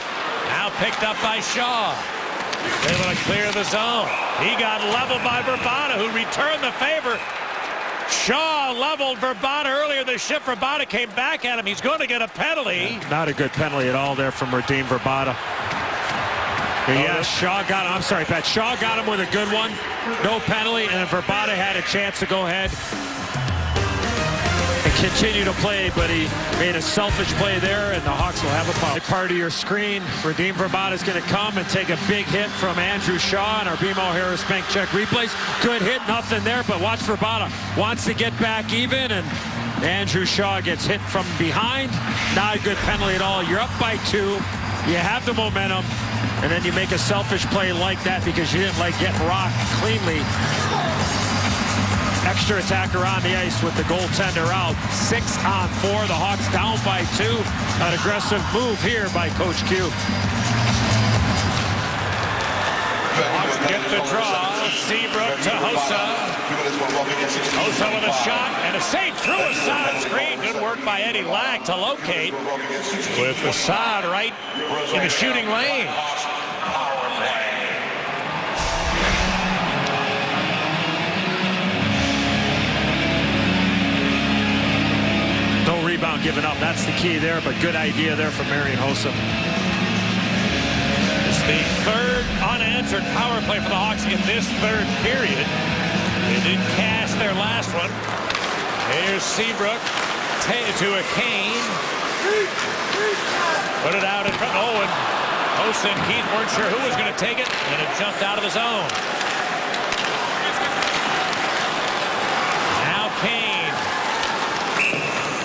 Now picked up by Shaw. Able to clear the zone. He got leveled by Vrbata, who returned the favor. Shaw leveled Vrbata earlier this shift. Vrbata came back at him. He's going to get a penalty. Not a good penalty at all there from Radim Vrbata. Yeah, Shaw got him. I'm sorry, Pat. Shaw got him with a good one. No penalty, and Vrbata had a chance to go ahead and continue to play, but he made a selfish play there, and the Hawks will have a foul. Part of your screen, Radim Vrbata is going to come and take a big hit from Andrew Shaw, and our BMO Harris Bank check replays. Good hit, nothing there, but watch Vrbata. Wants to get back even, and Andrew Shaw gets hit from behind. Not a good penalty at all. You're up by 2. You have the momentum, and then you make a selfish play like that because you didn't like getting rocked cleanly. Extra attacker on the ice with the goaltender out. 6-on-4. The Hawks down by 2. An aggressive move here by Coach Q. Hawks get the draw. Seabrook to Hossa. Hossa with a shot and a save through a side screen. Good work by Eddie Lack to locate with Assad right in the shooting lane. No rebound given up. That's the key there, but good idea there from Marian Hossa. It's the third unanswered power play for the Hawks in this third period. They did cash their last one. Here's Seabrook to a Kane. Put it out in front. Oh, and Hossa and Keith weren't sure who was going to take it, and it jumped out of the zone. Now Kane.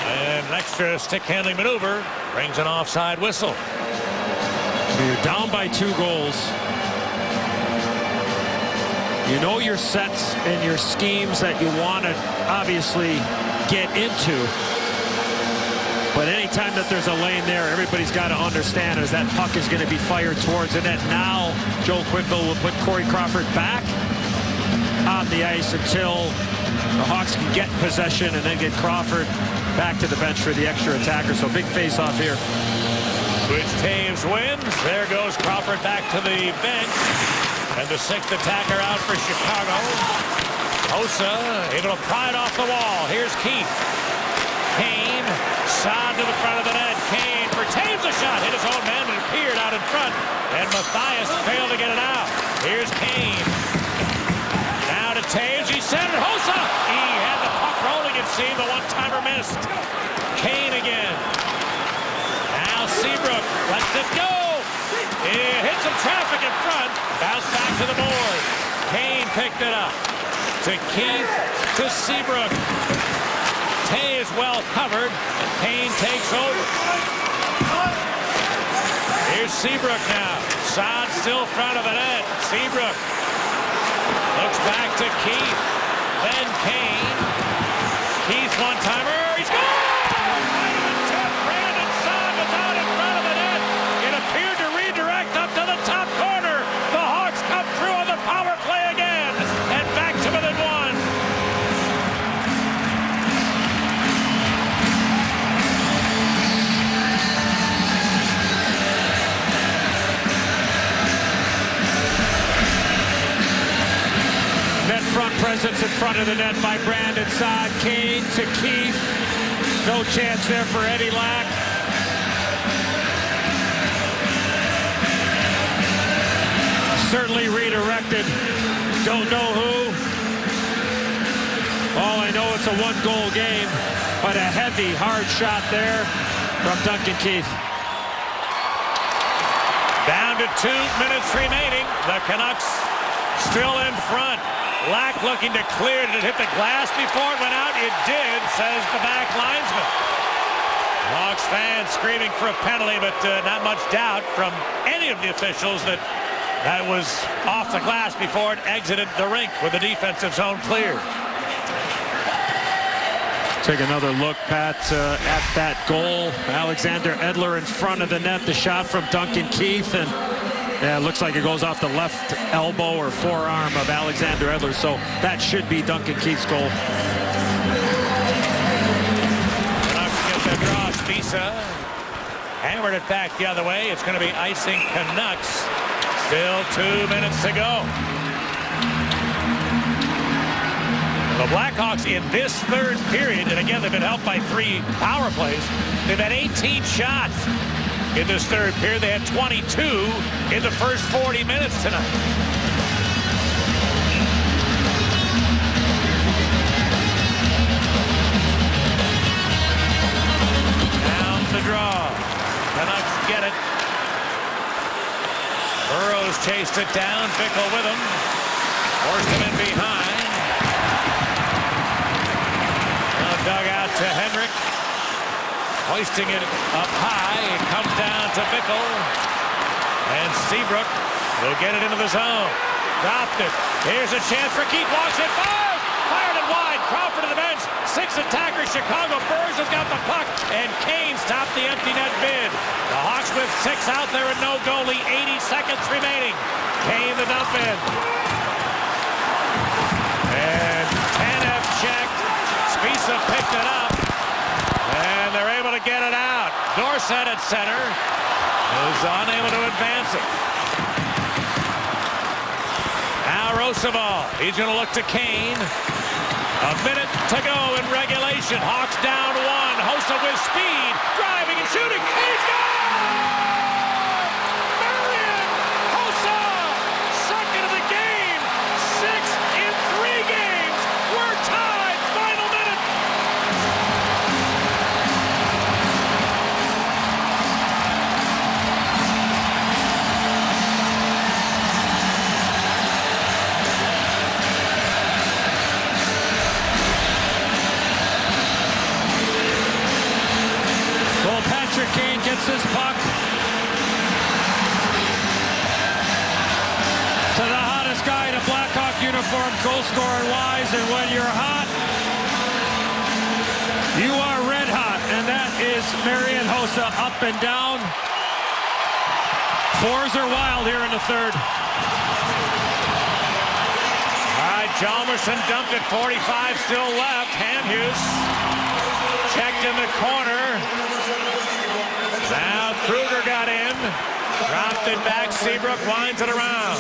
And an extra stick handling maneuver brings an offside whistle. You're down by 2 goals. You know your sets and your schemes that you want to obviously get into. But anytime that there's a lane there, everybody's got to understand is that puck is going to be fired towards the net. Now Joel Quenneville will put Corey Crawford back on the ice until the Hawks can get possession and then get Crawford back to the bench for the extra attacker. So big face-off here. Which Taves wins. There goes Crawford back to the bench. And the 6th attacker out for Chicago. Hossa able to pry it off the wall. Here's Keith. Kane, side to the front of the net. Kane for Taves a shot. Hit his own man, but it appeared out in front. And Matthias failed to get it out. Here's Kane. Now to Taves. He centered. Hossa! He had the puck rolling, it seemed. The one-timer missed. Kane again. Now Seabrook lets it go. It hit some traffic in front. Bounce back to the board. Kane picked it up. To Keith. To Seabrook. Taves well covered. Kane takes over. Here's Seabrook now. Saad still front of the net. Seabrook looks back to Keith. Then Kane. Keith one-timer. He's gone! Brandon Saad was out in front of the net. It appeared to redirect up to the top corner. The Hawks come through on the power play again. And back to within 1. Net front presence in front of the net by Brandon Saad. Kane to Keith. No chance there for Eddie Lack. Certainly redirected. Don't know who. All I know it's a 1-goal game, but a heavy, hard shot there from Duncan Keith. Down to 2 minutes remaining. The Canucks still in front. Lack looking to clear. Did it hit the glass before it went out? It did, says the back linesman. Hawks fans screaming for a penalty, but not much doubt from any of the officials that that was off the glass before it exited the rink with the defensive zone clear. Take another look, Pat, at that goal. Alexander Edler in front of the net. The shot from Duncan Keith, and yeah, it looks like it goes off the left elbow or forearm of Alexander Edler, so that should be Duncan Keith's goal. Canucks get the draw. Spisa hammered it back the other way. It's going to be icing Canucks. Still 2 minutes to go. The Blackhawks in this third period, and again, they've been helped by 3 power plays. They've had 18 shots. In this third period, they had 22 in the first 40 minutes tonight. Down the draw. Canucks get it. Burrows chased it down. Bickle with him. Forced him in behind. Now dug out to Henrik. Hoisting it up high. It comes down to Bickle. And Seabrook will get it into the zone. Dropped it. Here's a chance for Keith. Walks it. Fired! Fired it wide. Crawford to the bench. 6 attackers, Chicago. Burrs has got the puck, and Kane stopped the empty net bid. The Hawks with 6 out there and no goalie. 80 seconds remaining. Kane the dump in. And Tanev checked. Spisa picked it up. And they're able to get it out. Dorsett at center is unable to advance it. Now Roosevelt. He's going to look to Kane. A minute to go in regulation. Hawks down 1. Hossa with speed. Driving and shooting. He's gone! Marian Hossa! Second of the game. 6 in 3 games. We're tied. Final minute. Well, Patrick Kane gets this puck to the hottest guy in a Blackhawk uniform, goal scoring wise, and when you're hot, you are red hot, and that is Marian Hossa up and down. Fours are wild here in the third. All right, Hjalmarsson dumped it. 45 still left. Hamhuis checked in the corner. Now Kruger got in. Dropped it back. Seabrook winds it around.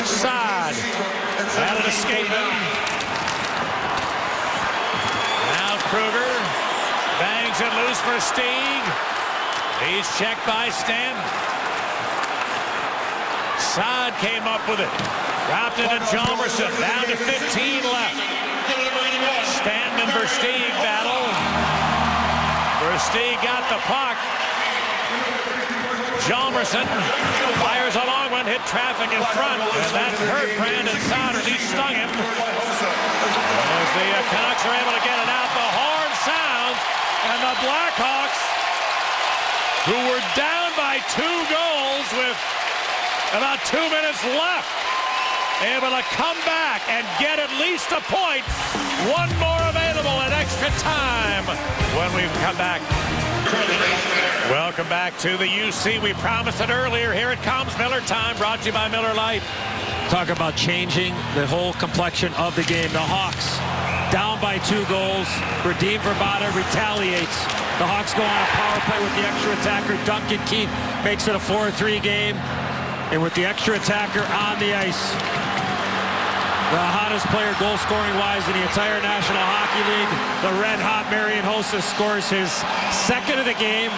Saad had it escaping. Now Kruger bangs it loose for Stieg. He's checked by Stanton. Saad came up with it. Dropped it to Hjalmarsson. Down to 15 left. Stanton and Versteeg battle. Versteeg got the puck. Hjalmarsson fires a long one, hit traffic in front, and that hurt Brandon Saunders. He stung him. As the Canucks are able to get it out, the horn sounds, and the Blackhawks, who were down by 2 goals with about 2 minutes left, able to come back and get at least a point. One more available at extra time when we come back. Welcome back to the UC. We promised it earlier. Here it comes. Miller time, brought to you by Miller Lite. Talk about changing the whole complexion of the game. The Hawks down by 2 goals. Radim Vrbata retaliates. The Hawks go on a power play with the extra attacker. Duncan Keith makes it a 4-3 game. And with the extra attacker on the ice, the hottest player goal-scoring wise in the entire National Hockey League, the red-hot Marian Hossa scores his 2nd of the game,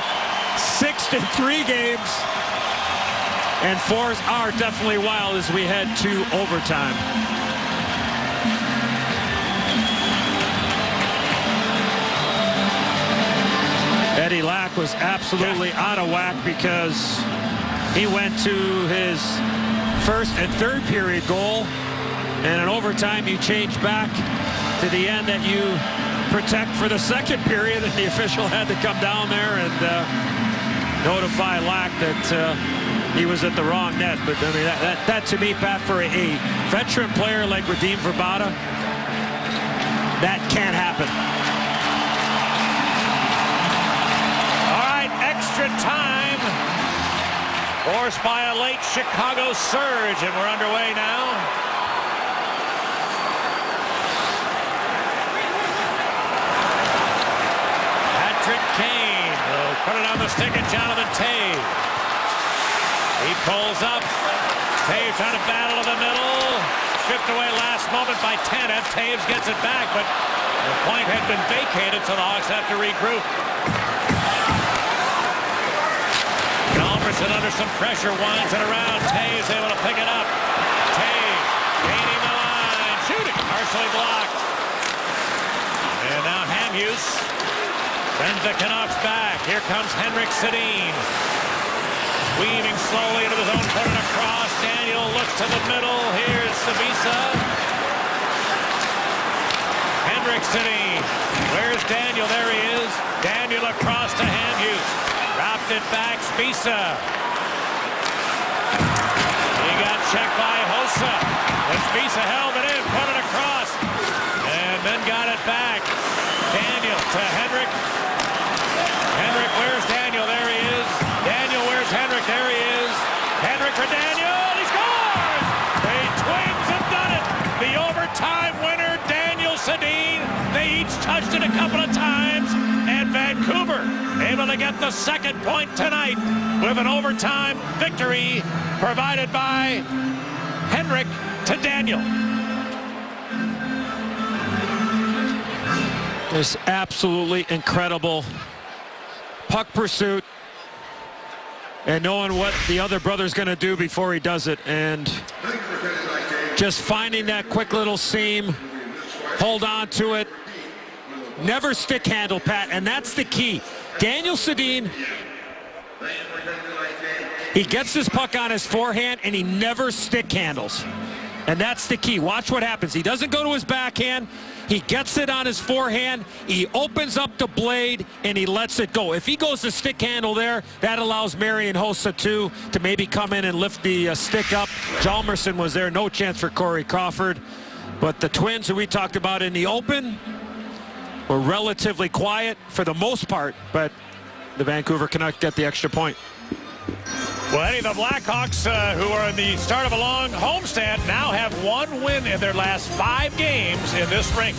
6th in 3 games, and 4s are definitely wild as we head to overtime. Eddie Lack was absolutely out of whack because he went to his 1st and 3rd period goal. And in overtime, you change back to the end that you protect for the 2nd period, and the official had to come down there and notify Lack that he was at the wrong net. But I mean, that to me, Pat, for a veteran player like Radim Vrbata, that can't happen. All right, extra time. Forced by a late Chicago surge, and we're underway now. Patrick Kane will put it on the stick of Jonathan Toews. He pulls up. Toews trying to battle in the middle. Stripped away last moment by Tanev. Toews gets it back, but the point had been vacated, so the Hawks have to regroup. Hjalmarsson under some pressure, winds it around. Toews able to pick it up. Toews gaining the line. Shooting. Partially blocked. And now Hamhuis sends the Canucks back. Here comes Henrik Sedin. Weaving slowly into his own, put it across. Daniel looks to the middle. Here's Spisa. Henrik Sedin. Where's Daniel? There he is. Daniel across to Hamhuis. Dropped it back. Spisa. He got checked by Hossa. And Spisa held it in, put it across. And then to get the second point tonight with an overtime victory provided by Henrik to Daniel. This absolutely incredible puck pursuit and knowing what the other brother's going to do before he does it, and just finding that quick little seam, hold on to it, never stick handle, Pat, and that's the key. Daniel Sedin, he gets this puck on his forehand and he never stick handles, and that's the key. Watch what happens. He doesn't go to his backhand. He gets it on his forehand, he opens up the blade, and he lets it go. If he goes to stick handle there, that allows Marian Hossa, too, to maybe come in and lift the stick up. Hjalmarsson was there, no chance for Corey Crawford. But the Twins, who we talked about in the open, were relatively quiet for the most part, but the Vancouver Canucks get the extra point. Well, Eddie, the Blackhawks, who are in the start of a long homestand, now have one win in their last 5 games in this rink.